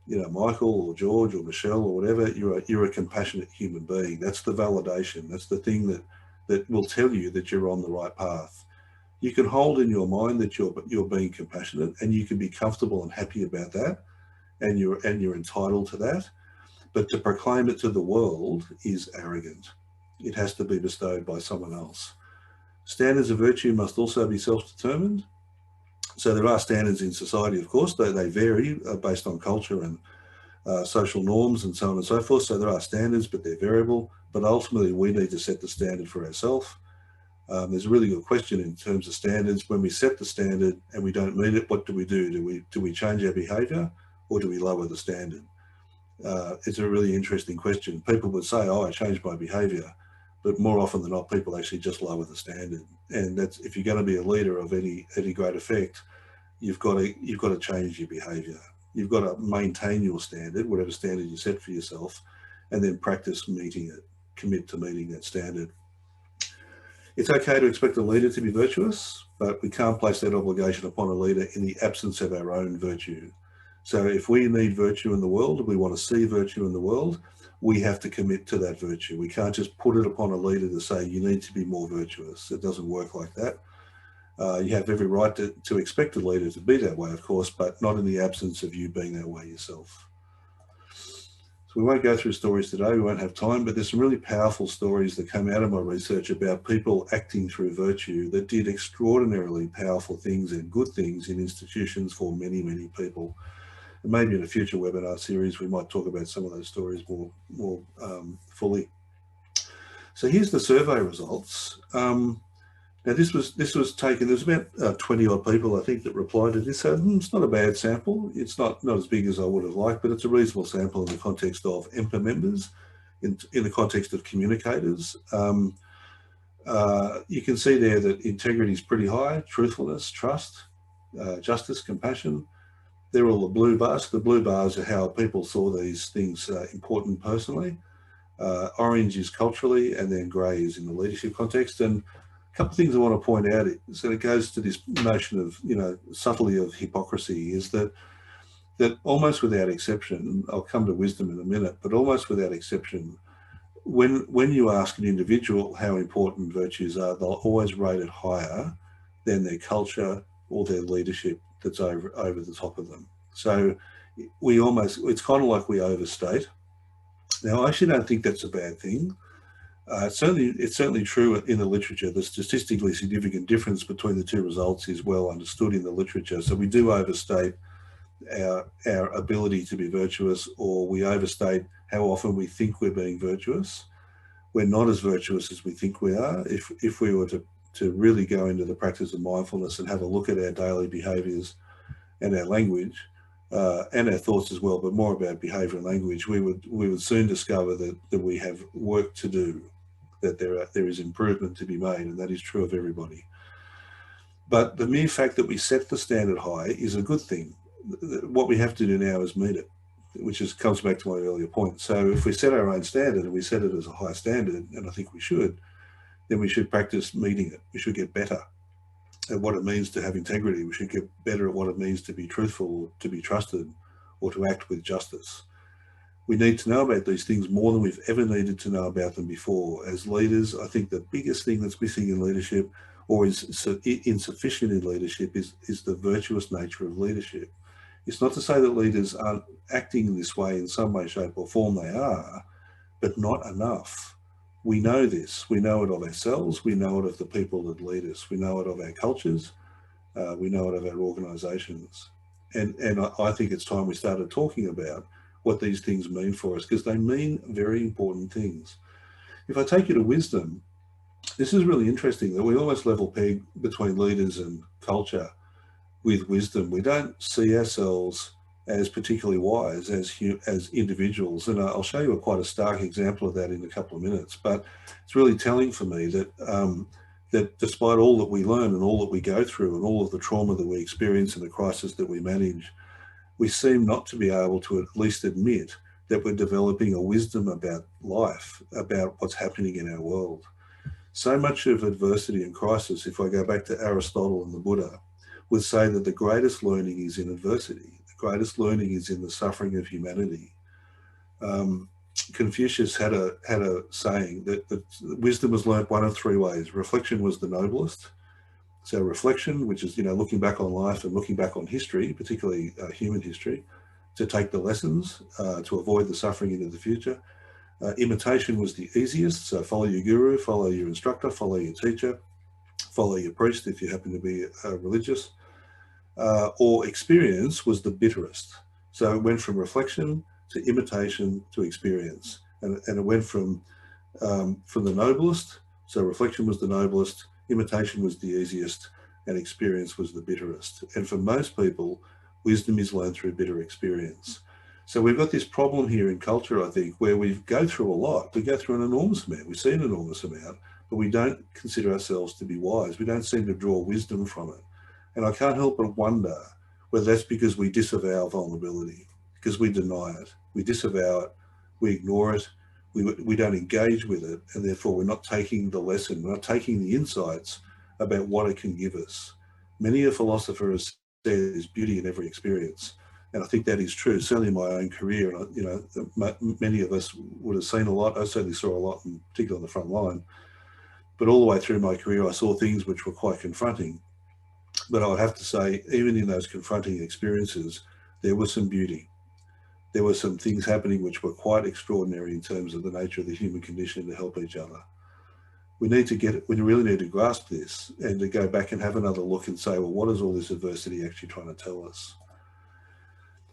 Michael or George or Michelle or whatever, you're a compassionate human being. That's the validation. That's the thing that will tell you that you're on the right path. You can hold in your mind that you're being compassionate, and you can be comfortable and happy about that, and you're entitled to that. But to proclaim it to the world is arrogant. It has to be bestowed by someone else. Standards of virtue must also be self-determined. So there are standards in society, of course. They vary based on culture and social norms and so on and so forth. So there are standards, but they're variable. But ultimately, we need to set the standard for ourselves. There's a really good question in terms of standards. When we set the standard and we don't meet it, what do we do? Do we change our behaviour, or do we lower the standard? It's a really interesting question. People would say, "Oh, I changed my behaviour," but more often than not, people actually just lower the standard. And that's, if you're going to be a leader of any great effect, you've got to change your behaviour. You've got to maintain your standard, whatever standard you set for yourself, and then practice meeting it. Commit to meeting that standard. It's okay to expect a leader to be virtuous, but we can't place that obligation upon a leader in the absence of our own virtue. So if we need virtue in the world, we want to see virtue in the world, we have to commit to that virtue. We can't just put it upon a leader to say, you need to be more virtuous. It doesn't work like that. You have every right to expect a leader to be that way, of course, but not in the absence of you being that way yourself. So we won't go through stories today, we won't have time, but there's some really powerful stories that come out of my research about people acting through virtue that did extraordinarily powerful things and good things in institutions for many, many people. And maybe in a future webinar series, we might talk about some of those stories more fully. So here's the survey results. Now this was taken, there's about 20 odd people I think that replied to this, so it's not a bad sample. It's not as big as I would have liked, but it's a reasonable sample in the context of EMPA members, in the context of communicators. You can see there that integrity is pretty high, truthfulness, trust, justice, compassion. They're all the blue bars. The blue bars are how people saw these things important personally. Orange is culturally, and then grey is in the leadership context. And a couple of things I want to point out, so it goes to this notion of, subtlety of hypocrisy, is that almost without exception, I'll come to wisdom in a minute, but almost without exception, when you ask an individual how important virtues are, they'll always rate it higher than their culture or their leadership that's over the top of them. So it's kind of like we overstate. Now, I actually don't think that's a bad thing. It's certainly true in the literature. The statistically significant difference between the two results is well understood in the literature. So we do overstate our ability to be virtuous, or we overstate how often we think we're being virtuous. We're not as virtuous as we think we are. If we were to really go into the practice of mindfulness and have a look at our daily behaviours and our language, and our thoughts as well, but more about behaviour and language, we would soon discover that we have work to do, that there is improvement to be made, and that is true of everybody. But the mere fact that we set the standard high is a good thing. What we have to do now is meet it, which comes back to my earlier point. So if we set our own standard and we set it as a high standard, and I think we should, then we should practice meeting it. We should get better at what it means to have integrity. We should get better at what it means to be truthful, to be trusted, or to act with justice. We need to know about these things more than we've ever needed to know about them before. As leaders, I think the biggest thing that's missing in leadership, or is insufficient in leadership, is the virtuous nature of leadership. It's not to say that leaders aren't acting in this way in some way, shape or form. They are, but not enough. We know this. We know it of ourselves. We know it of the people that lead us. We know it of our cultures. We know it of our organisations. And I think it's time we started talking about what these things mean for us, because they mean very important things. If I take you to wisdom, this is really interesting that we almost level peg between leaders and culture with wisdom. We don't see ourselves as particularly wise as individuals, and I'll show you quite a stark example of that in a couple of minutes. But it's really telling for me that that despite all that we learn and all that we go through and all of the trauma that we experience and the crisis that we manage, we seem not to be able to at least admit that we're developing a wisdom about life, about what's happening in our world. So much of adversity and crisis, if I go back to Aristotle and the Buddha, would say that the greatest learning is in adversity. The greatest learning is in the suffering of humanity. Confucius had a saying that wisdom was learnt one of three ways. Reflection was the noblest. So reflection, which is, looking back on life and looking back on history, particularly human history, to take the lessons, to avoid the suffering into the future. Imitation was the easiest. So follow your guru, follow your instructor, follow your teacher, follow your priest if you happen to be religious. Or experience was the bitterest. So it went from reflection to imitation to experience. And it went from the noblest. So reflection was the noblest, imitation was the easiest, and experience was the bitterest. And for most people, wisdom is learned through bitter experience. So we've got this problem here in culture, I think, where we go through a lot. We go through an enormous amount. We see an enormous amount, but we don't consider ourselves to be wise. We don't seem to draw wisdom from it. And I can't help but wonder whether that's because we disavow vulnerability, because we deny it. We disavow it, we ignore it, we don't engage with it, and therefore we're not taking the lesson, we're not taking the insights about what it can give us. Many a philosopher has said there's beauty in every experience, and I think that is true, certainly in my own career. And you know, many of us would have seen a lot. I certainly saw a lot, in particular on the front line, but all the way through my career I saw things which were quite confronting. But I would have to say, even in those confronting experiences, there was some beauty. There were some things happening which were quite extraordinary in terms of the nature of the human condition to help each other. We really need to grasp this and to go back and have another look and say, well, what is all this adversity actually trying to tell us?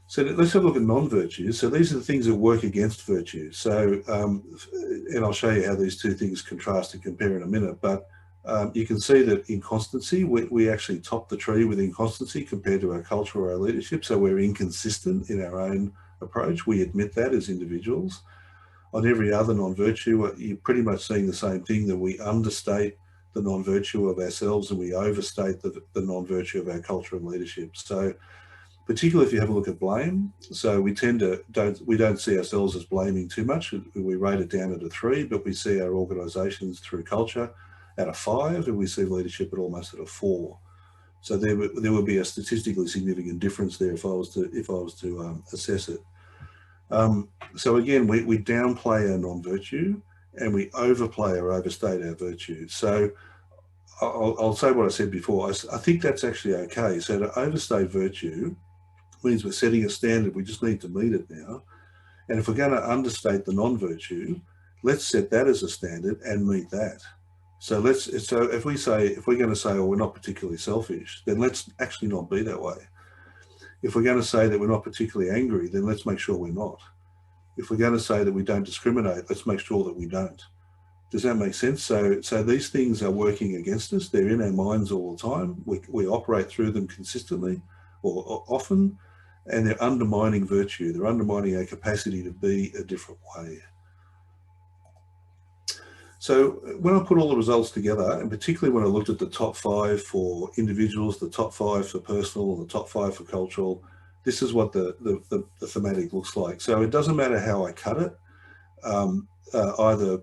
So let's have a look at non-virtues. So these are the things that work against virtue. So, and I'll show you how these two things contrast and compare in a minute, but you can see that inconstancy, we actually top the tree with inconstancy compared to our culture or our leadership. So we're inconsistent in our own approach. We admit that as individuals. On every other non-virtue, you're pretty much seeing the same thing, that we understate the non-virtue of ourselves and we overstate the non-virtue of our culture and leadership. So particularly if you have a look at blame, so we tend to don't see ourselves as blaming too much. We rate it down at a 3, but we see our organisations through culture at a 5, and we see leadership at almost at a 4. So there would be a statistically significant difference there if I was to assess it. So again, we downplay our non-virtue and we overplay or overstate our virtue. So I'll say what I said before. I think that's actually okay. So to overstate virtue means we're setting a standard. We just need to meet it now. And if we're going to understate the non-virtue, let's set that as a standard and meet that. So if we're going to say, oh, we're not particularly selfish, then let's actually not be that way. If we're going to say that we're not particularly angry, then let's make sure we're not. If we're going to say that we don't discriminate, let's make sure that we don't. Does that make sense? So these things are working against us. They're in our minds all the time. We operate through them consistently or often, and they're undermining virtue. They're undermining our capacity to be a different way. So when I put all the results together, and particularly when I looked at the top 5 for individuals, the top 5 for personal, and the top 5 for cultural, this is what the thematic looks like. So it doesn't matter how I cut it, either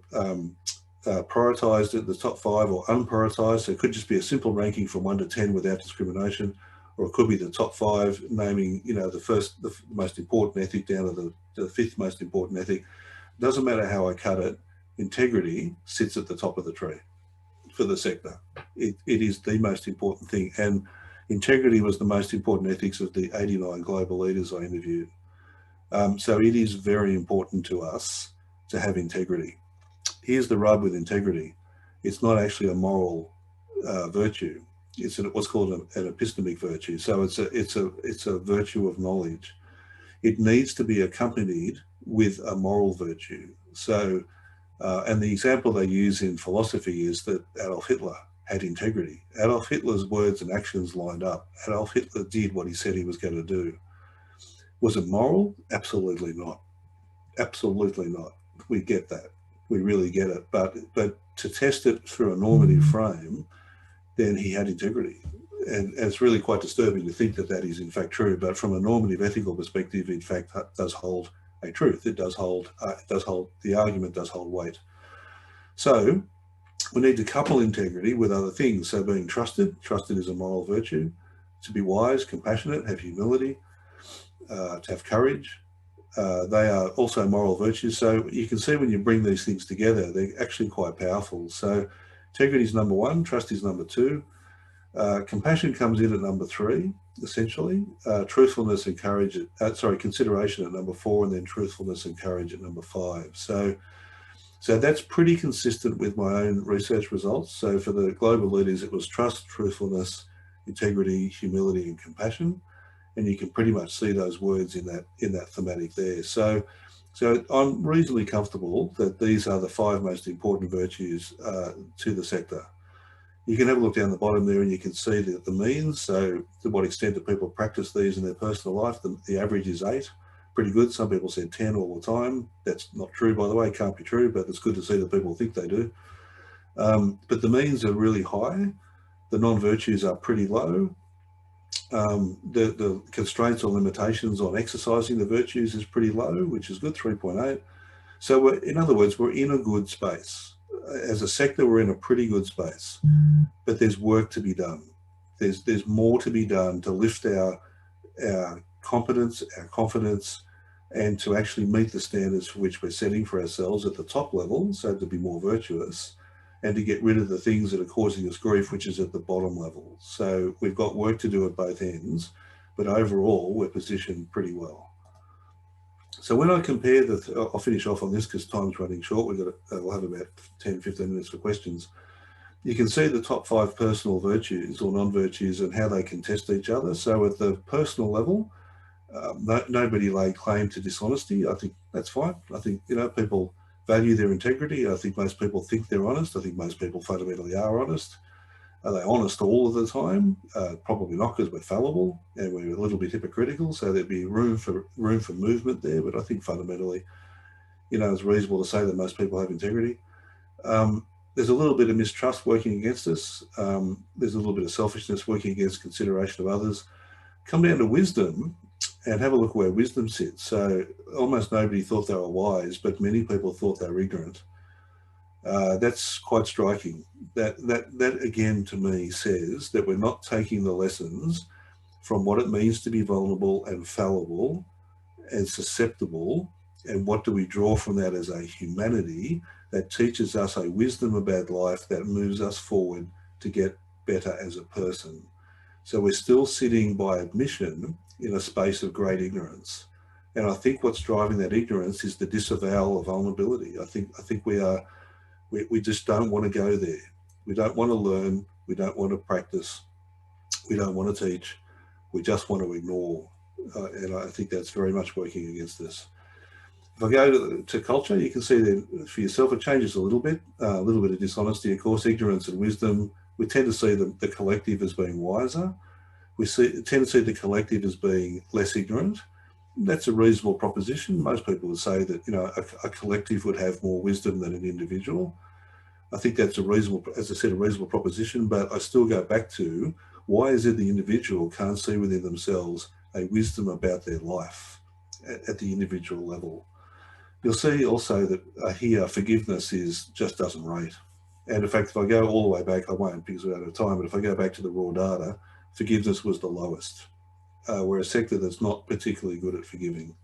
prioritized at the top 5 or unprioritized. So it could just be a simple ranking from 1 to 10 without discrimination, or it could be the top 5 naming, you know, the most important ethic down to the 5th most important ethic. It doesn't matter how I cut it. Integrity sits at the top of the tree for the sector. It is the most important thing, and integrity was the most important ethics of the 89 global leaders I interviewed. So it is very important to us to have integrity. Here's the rub with integrity. It's not actually a moral virtue. It's what's called an epistemic virtue. So it's a virtue of knowledge. It needs to be accompanied with a moral virtue. So and the example they use in philosophy is that Adolf Hitler had integrity. Adolf Hitler's words and actions lined up. Adolf Hitler did what he said he was going to do. Was it moral? Absolutely not. Absolutely not. We get that. We really get it. But to test it through a normative frame, then he had integrity. And it's really quite disturbing to think that that is in fact true. But from a normative ethical perspective, in fact, does hold a truth. It does hold, the argument does hold weight. So we need to couple integrity with other things. So being trusted is a moral virtue. To be wise, compassionate, have humility, to have courage. They are also moral virtues. So you can see when you bring these things together, they're actually quite powerful. So integrity is number 1, trust is number 2. Compassion comes in at number 3, essentially. Truthfulness and courage, consideration at number 4, and then truthfulness and courage at number 5. So that's pretty consistent with my own research results. So for the global leaders, it was trust, truthfulness, integrity, humility, and compassion. And you can pretty much see those words in that thematic there. So I'm reasonably comfortable that these are the 5 most important virtues to the sector. You can have a look down the bottom there and you can see the means. So to what extent do people practice these in their personal life? The average is 8, pretty good. Some people said 10 all the time. That's not true, by the way, can't be true, but it's good to see that people think they do. But the means are really high. The non-virtues are pretty low. The constraints or limitations on exercising the virtues is pretty low, which is good, 3.8. So in other words, we're in a good space. As a sector, we're in a pretty good space, but there's work to be done. There's more to be done to lift our competence, our confidence, and to actually meet the standards for which we're setting for ourselves at the top level, so to be more virtuous, and to get rid of the things that are causing us grief, which is at the bottom level. So we've got work to do at both ends, but overall we're positioned pretty well. So when I compare I'll finish off on this because time's running short. We'll have about 10-15 minutes for questions. You can see the top 5 personal virtues or non-virtues and how they contest each other. So at the personal level, nobody laid claim to dishonesty. I think that's fine. I think, people value their integrity. I think most people think they're honest. I think most people fundamentally are honest. Are they honest all of the time? Probably not, because we're fallible and we're a little bit hypocritical. So there'd be room for movement there. But I think fundamentally, it's reasonable to say that most people have integrity. There's a little bit of mistrust working against us. There's a little bit of selfishness working against consideration of others. Come down to wisdom and have a look where wisdom sits. So almost nobody thought they were wise, but many people thought they were ignorant. That's quite striking. That again to me says that we're not taking the lessons from what it means to be vulnerable and fallible and susceptible, and what do we draw from that as a humanity that teaches us a wisdom about life that moves us forward to get better as a person. So we're still sitting by admission in a space of great ignorance. And I think what's driving that ignorance is the disavowal of vulnerability. I think we just don't want to go there. We don't want to learn. We don't want to practice. We don't want to teach. We just want to ignore. And I think that's very much working against us. If I go to culture, you can see that for yourself, it changes a little bit of dishonesty, of course, ignorance and wisdom. We tend to see the collective as being wiser. We tend to see the collective as being less ignorant. That's a reasonable proposition. Most people would say that, a collective would have more wisdom than an individual. I think that's a reasonable proposition, but I still go back to, why is it the individual can't see within themselves a wisdom about their life at the individual level? You'll see also that here forgiveness just doesn't rate. And in fact, if I go all the way back, I won't because we're out of time, but if I go back to the raw data, forgiveness was the lowest. We're a sector that's not particularly good at forgiving.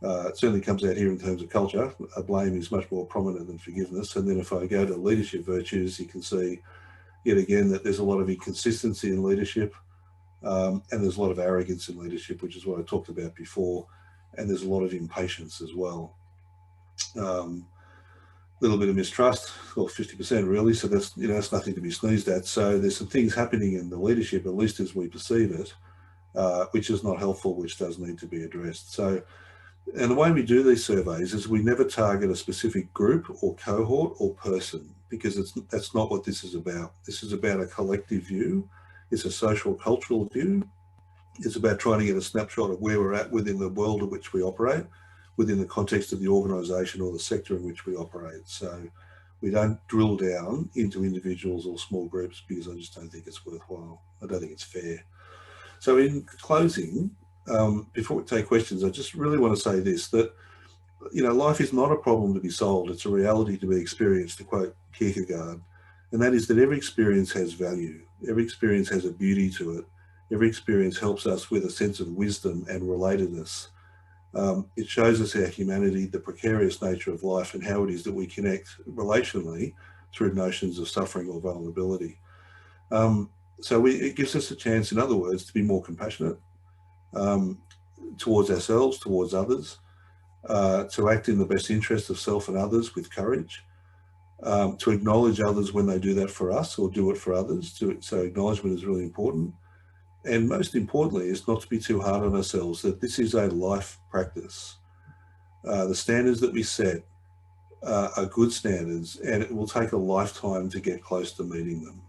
It certainly comes out here in terms of culture. Blame is much more prominent than forgiveness. And then if I go to leadership virtues, you can see yet again that there's a lot of inconsistency in leadership, and there's a lot of arrogance in leadership, which is what I talked about before. And there's a lot of impatience as well. Little bit of mistrust, or 50% really. So that's, it's nothing to be sneezed at. So there's some things happening in the leadership, at least as we perceive it, which is not helpful, which does need to be addressed. So, and the way we do these surveys is we never target a specific group or cohort or person, because that's not what this is about. This is about a collective view. It's a social cultural view. It's about trying to get a snapshot of where we're at within the world in which we operate, within the context of the organisation or the sector in which we operate. So we don't drill down into individuals or small groups, because I just don't think it's worthwhile. I don't think it's fair. So in closing, before we take questions, I just really want to say this, that, life is not a problem to be solved. It's a reality to be experienced, to quote Kierkegaard. And that is that every experience has value. Every experience has a beauty to it. Every experience helps us with a sense of wisdom and relatedness. It shows us our humanity, the precarious nature of life, and how it is that we connect relationally through notions of suffering or vulnerability. So it gives us a chance, in other words, to be more compassionate towards ourselves, towards others, to act in the best interest of self and others with courage, to acknowledge others when they do that for us or do it for others. So acknowledgement is really important. And most importantly, is not to be too hard on ourselves, that this is a life practice. The standards that we set are good standards, and it will take a lifetime to get close to meeting them.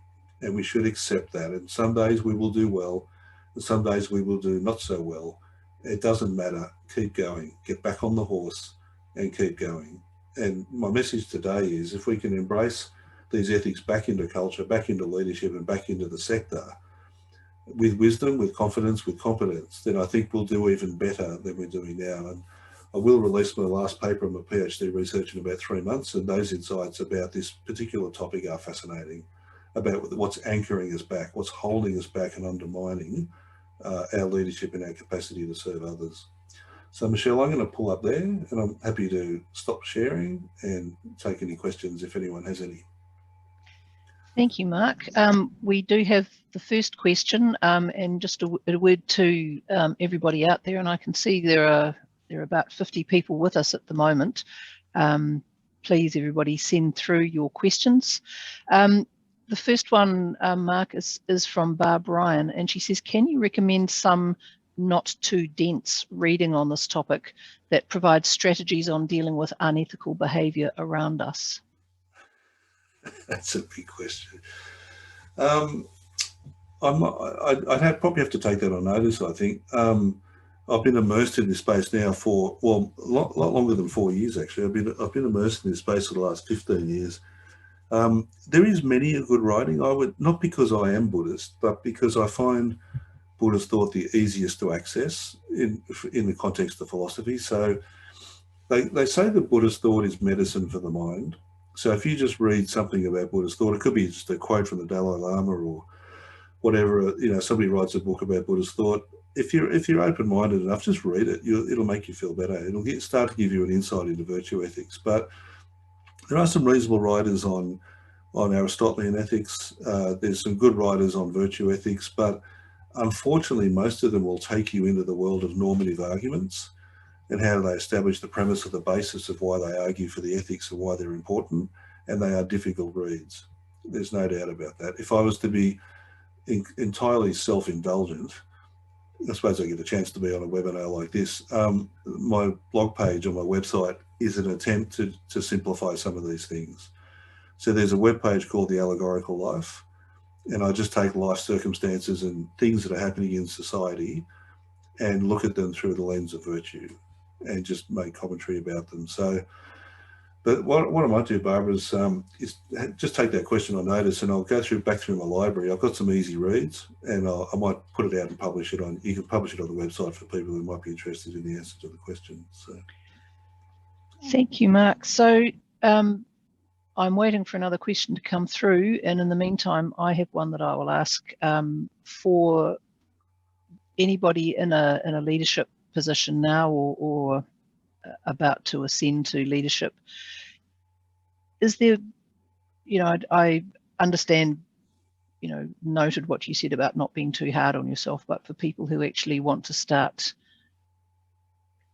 And we should accept that. And some days we will do well, and some days we will do not so well. It doesn't matter. Keep going. Get back on the horse and keep going. And my message today is, if we can embrace these ethics back into culture, back into leadership, and back into the sector, with wisdom, with confidence, with competence, then I think we'll do even better than we're doing now. And I will release my last paper on my PhD research in about 3 months, and those insights about this particular topic are fascinating, about what's anchoring us back, what's holding us back and undermining our leadership and our capacity to serve others. So Michelle, I'm going to pull up there, and I'm happy to stop sharing and take any questions if anyone has any. Thank you, Mark. We do have the first question, and just a word to everybody out there, and I can see there are about 50 people with us at the moment. Please, everybody, send through your questions. The first one, Mark, is from Barb Ryan, and she says, can you recommend some not too dense reading on this topic that provides strategies on dealing with unethical behaviour around us? That's a big question. I'd probably have to take that on notice, I think. I've been immersed in this space now for, well, a lot longer than 4 years, actually. I've been immersed in this space for the last 15 years. There is many a good writing. Not because I am Buddhist, but because I find Buddhist thought the easiest to access in the context of philosophy. So they say that Buddhist thought is medicine for the mind. So if you just read something about Buddhist thought, it could be just a quote from the Dalai Lama or whatever, somebody writes a book about Buddhist thought. If you're open-minded enough, just read it. It'll make you feel better. It'll start to give you an insight into virtue ethics. But there are some reasonable writers on Aristotelian ethics. There's some good writers on virtue ethics, but unfortunately, most of them will take you into the world of normative arguments and how they establish the premise of the basis of why they argue for the ethics and why they're important, and they are difficult reads. There's no doubt about that. If I was to be entirely self-indulgent, I suppose I get a chance to be on a webinar like this. My blog page on my website is an attempt to simplify some of these things. So there's a web page called The Allegorical Life, and I just take life circumstances and things that are happening in society and look at them through the lens of virtue and just make commentary about them. So, but what I might do, Barbara, is just take that question on notice, and I'll go back through my library. I've got some easy reads, and I might put it out and publish it on. You can publish it on the website for people who might be interested in the answer to the question. So, thank you, Mark. So I'm waiting for another question to come through, and in the meantime, I have one that I will ask for anybody in a leadership position now or about to ascend to leadership. Is there, I understand, noted what you said about not being too hard on yourself, but for people who actually want to start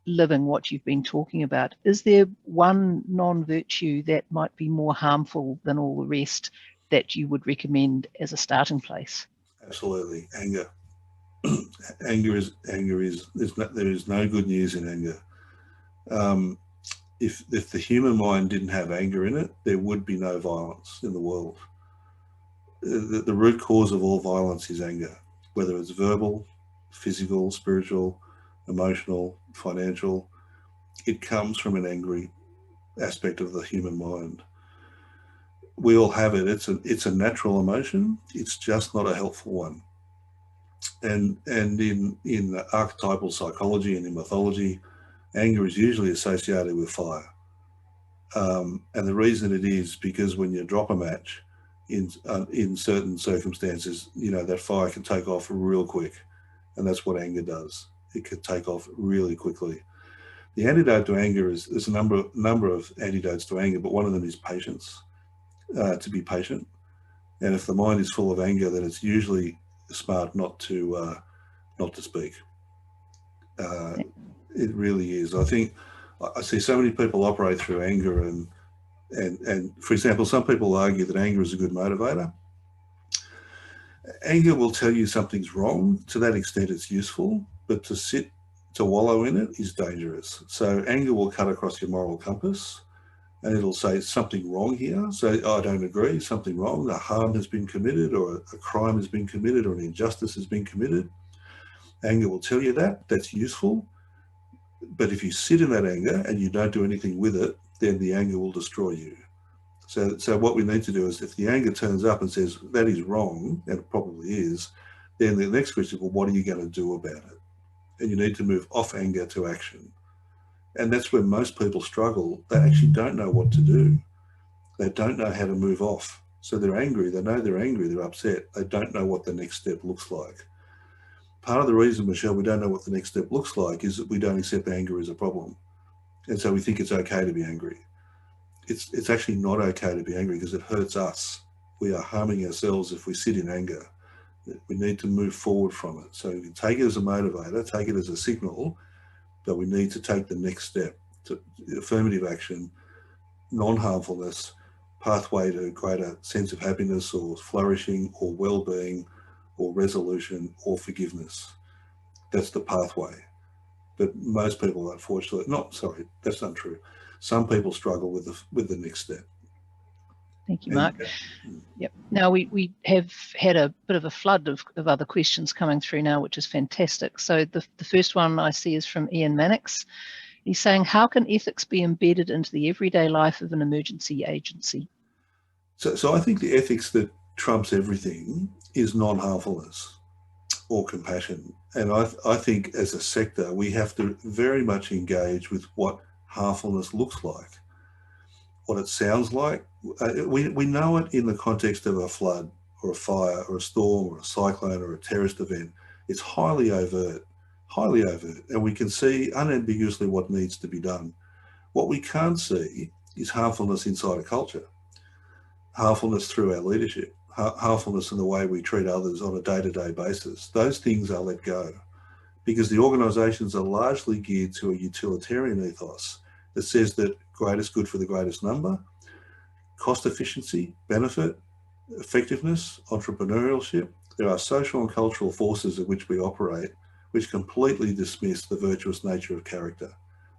living what you've been talking about, is there one non-virtue that might be more harmful than all the rest that you would recommend as a starting place? Absolutely, anger. There is no good news in anger. If the human mind didn't have anger in it, there would be no violence in the world. The root cause of all violence is anger, whether it's verbal, physical, spiritual, emotional, financial. It comes from an angry aspect of the human mind. We all have it. It's a natural emotion. It's just not a helpful one. And in archetypal psychology and in mythology, anger is usually associated with fire. And the reason it is because when you drop a match in certain circumstances, that fire can take off real quick. And that's what anger does. It can take off really quickly. The antidote to anger there's a number of antidotes to anger, but one of them is patience, to be patient. And if the mind is full of anger, then it's usually smart not to speak. It really is. I think I see so many people operate through anger, and for example, some people argue that anger is a good motivator. Anger will tell you something's wrong. To that extent, it's useful, but to wallow in it is dangerous. So anger will cut across your moral compass, and it'll say something wrong here. So I don't agree, something wrong. A harm has been committed, or a crime has been committed, or an injustice has been committed. Anger will tell you that. That's useful. But if you sit in that anger and you don't do anything with it, then the anger will destroy you. So what we need to do is, if the anger turns up and says that is wrong, and it probably is, then the next question is, well, what are you going to do about it? And you need to move off anger to action. And that's where most people struggle. They actually don't know what to do. They don't know how to move off. So they're angry. They know they're angry. They're upset. They don't know what the next step looks like. Part of the reason, Michelle, we don't know what the next step looks like is that we don't accept anger as a problem. And so we think it's okay to be angry. It's actually not okay to be angry because it hurts us. We are harming ourselves if we sit in anger. We need to move forward from it. So you take it as a motivator, take it as a signal, but we need to take the next step to affirmative action, non-harmfulness, pathway to a greater sense of happiness or flourishing or well-being or resolution or forgiveness. That's the pathway. But most people, unfortunately, that's not true. Some people struggle with the next step. Thank you, Mark. Yep. Now we have had a bit of a flood of other questions coming through now, which is fantastic. So the first one I see is from Ian Mannix. He's saying, how can ethics be embedded into the everyday life of an emergency agency? So I think the ethics that trumps everything is non-harmfulness or compassion. And I think as a sector, we have to very much engage with what harmfulness looks like, what it sounds like. We know it in the context of a flood or a fire or a storm or a cyclone or a terrorist event. It's highly overt, and we can see unambiguously what needs to be done. What we can't see is harmfulness inside a culture, harmfulness through our leadership, harmfulness in the way we treat others on a day-to-day basis. Those things are let go because the organisations are largely geared to a utilitarian ethos that says that greatest good for the greatest number, cost efficiency, benefit, effectiveness, entrepreneurship. There are social and cultural forces at which we operate which completely dismiss the virtuous nature of character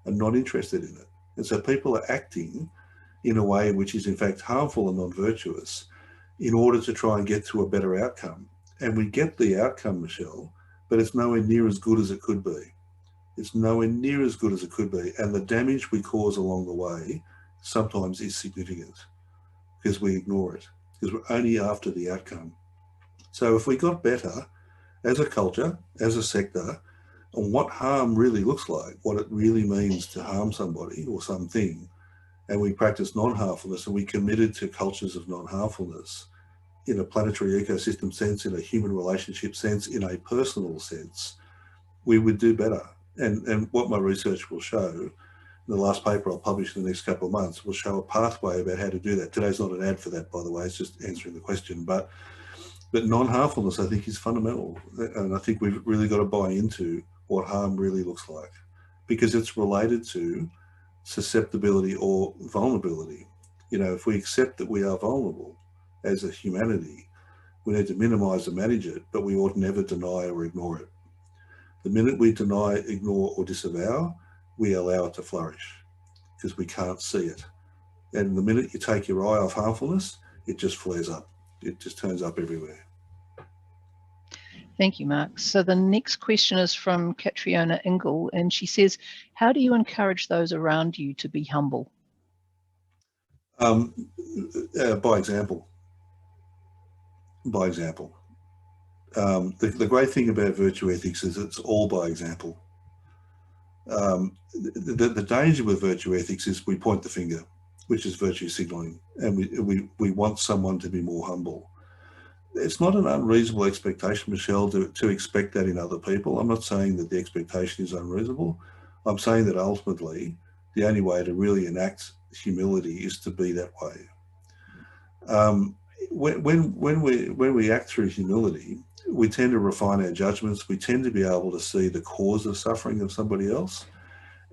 and not interested in it. And so people are acting in a way which is in fact harmful and non-virtuous in order to try and get to a better outcome. And we get the outcome, Michelle, but it's nowhere near as good as it could be. It's nowhere near as good as it could be. And the damage we cause along the way sometimes is significant because we ignore it, because we're only after the outcome. So if we got better as a culture, as a sector, on what harm really looks like, what it really means to harm somebody or something, and we practice non-harmfulness and we committed to cultures of non-harmfulness in a planetary ecosystem sense, in a human relationship sense, in a personal sense, we would do better. And what my research will show, the last paper I'll publish in the next couple of months, will show a pathway about how to do that. Today's not an ad for that, by the way, it's just answering the question. But non-harmfulness, I think, is fundamental. And I think we've really got to buy into what harm really looks like, because it's related to susceptibility or vulnerability. You know, if we accept that we are vulnerable as a humanity, we need to minimize and manage it, but we ought never deny or ignore it. The minute we deny, ignore, or disavow, we allow it to flourish because we can't see it. And the minute you take your eye off harmfulness, it just flares up. It just turns up everywhere. Thank you, Mark. So the next question is from Catriona Ingle, and she says, how do you encourage those around you to be humble? By example. By example. The great thing about virtue ethics is it's all by example. The danger with virtue ethics is we point the finger, which is virtue signaling, and we want someone to be more humble. It's not an unreasonable expectation, Michelle, to expect that in other people. I'm not saying that the expectation is unreasonable. I'm saying that ultimately the only way to really enact humility is to be that way. When we act through humility, we tend to refine our judgments. We tend to be able to see the cause of suffering of somebody else,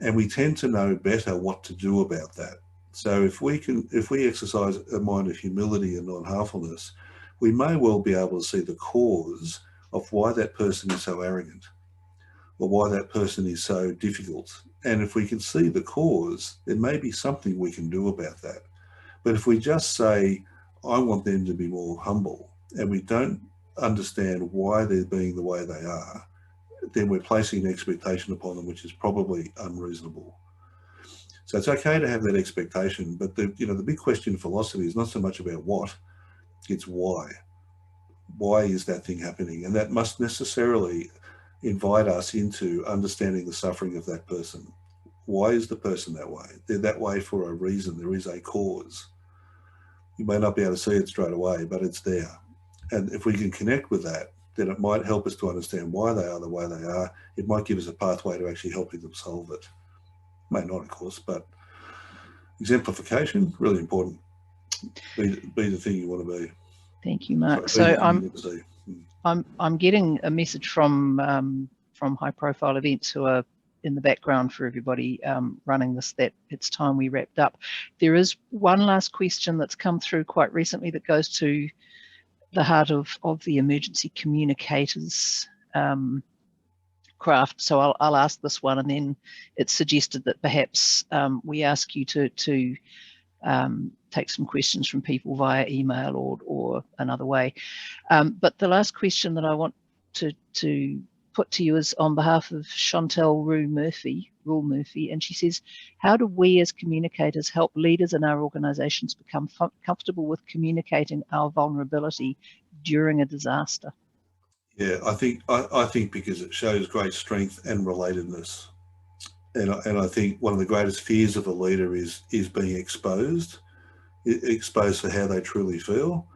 and we tend to know better what to do about that. So if we exercise a mind of humility and non-harmfulness, we may well be able to see the cause of why that person is so arrogant or why that person is so difficult. And if we can see the cause, there may be something we can do about that. But if we just say, I want them to be more humble, and we don't understand why they're being the way they are, then we're placing an expectation upon them which is probably unreasonable. So it's okay to have that expectation, but the big question in philosophy is not so much about what, it's why. Why is that thing happening? And that must necessarily invite us into understanding the suffering of that person. Why is the person that way? They're that way for a reason. There is a cause. You may not be able to see it straight away, but it's there. And if we can connect with that, then it might help us to understand why they are the way they are. It might give us a pathway to actually helping them solve it. May not, of course, but exemplification, really important. Be the thing you want to be. Thank you, Mark. Sorry, so I'm getting a message from High Profile Events, who are in the background for everybody running this, that it's time we wrapped up. There is one last question that's come through quite recently that goes to the heart of the emergency communicators craft. So I'll ask this one, and then it's suggested that perhaps we ask you to take some questions from people via email or another way. But the last question that I want to put to you is on behalf of Chantel Rule Murphy, and she says, how do we as communicators help leaders in our organizations become comfortable with communicating our vulnerability during a disaster? Yeah, I think because it shows great strength and relatedness. And I think one of the greatest fears of a leader is being exposed for how they truly feel.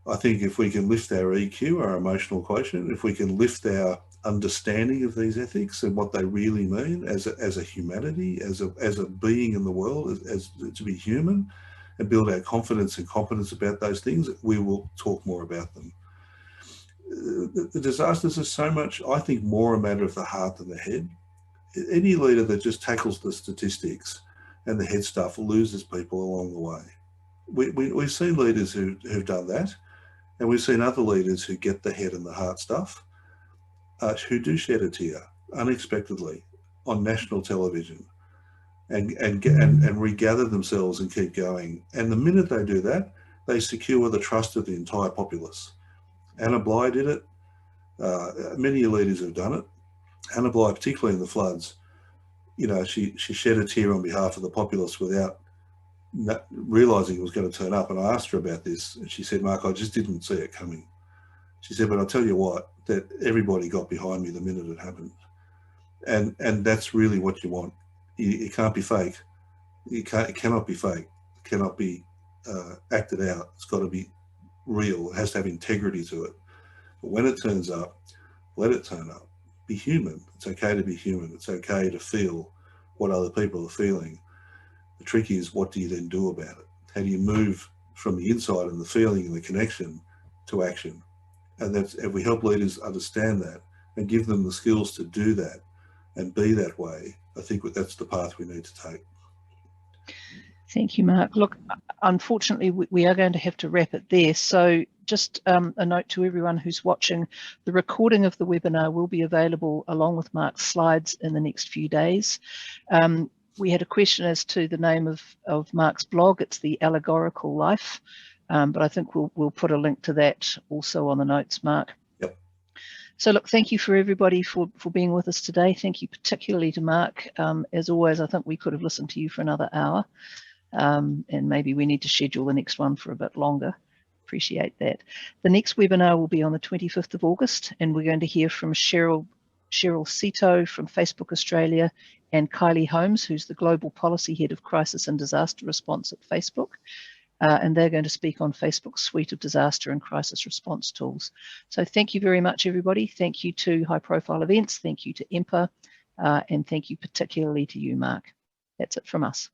I think if we can lift our EQ, our emotional quotient, if we can lift our understanding of these ethics and what they really mean as a humanity, as a being in the world, as to be human, and build our confidence and competence about those things, we will talk more about them. The disasters are so much, I think, more a matter of the heart than the head. Any leader that just tackles the statistics and the head stuff loses people along the way. We've seen leaders who've done that, and we've seen other leaders who get the head and the heart stuff, who do shed a tear unexpectedly on national television and regather themselves and keep going. And the minute they do that, they secure the trust of the entire populace. Anna Bligh did it. Many leaders have done it. Anna Bligh, particularly in the floods, you know, she shed a tear on behalf of the populace without realising it was going to turn up. And I asked her about this, and she said, Mark, I just didn't see it coming. She said, but I'll tell you what, that everybody got behind me the minute it happened. And that's really what you want. It can't be fake. It cannot be fake. It cannot be acted out. It's got to be real. It has to have integrity to it. But when it turns up, let it turn up. Be human. It's okay to be human. It's okay to feel what other people are feeling. The trick is, what do you then do about it? How do you move from the inside and the feeling and the connection to action? And that's, if we help leaders understand that and give them the skills to do that and be that way, I think that's the path we need to take. Thank you, Mark. Look, unfortunately, we are going to have to wrap it there. So just a note to everyone who's watching, the recording of the webinar will be available along with Mark's slides in the next few days. We had a question as to the name of Mark's blog. It's The Allegorical Life, but I think we'll put a link to that also on the notes, Mark. Yep. So look, thank you for everybody for being with us today. Thank you particularly to Mark. As always, I think we could have listened to you for another hour. And maybe we need to schedule the next one for a bit longer. Appreciate that. The next webinar will be on the 25th of August, and we're going to hear from Cheryl Cito from Facebook Australia and Kylie Holmes, who's the Global Policy Head of Crisis and Disaster Response at Facebook. And they're going to speak on Facebook's suite of disaster and crisis response tools. So thank you very much, everybody. Thank you to High Profile Events. Thank you to EMPA. And thank you particularly to you, Mark. That's it from us.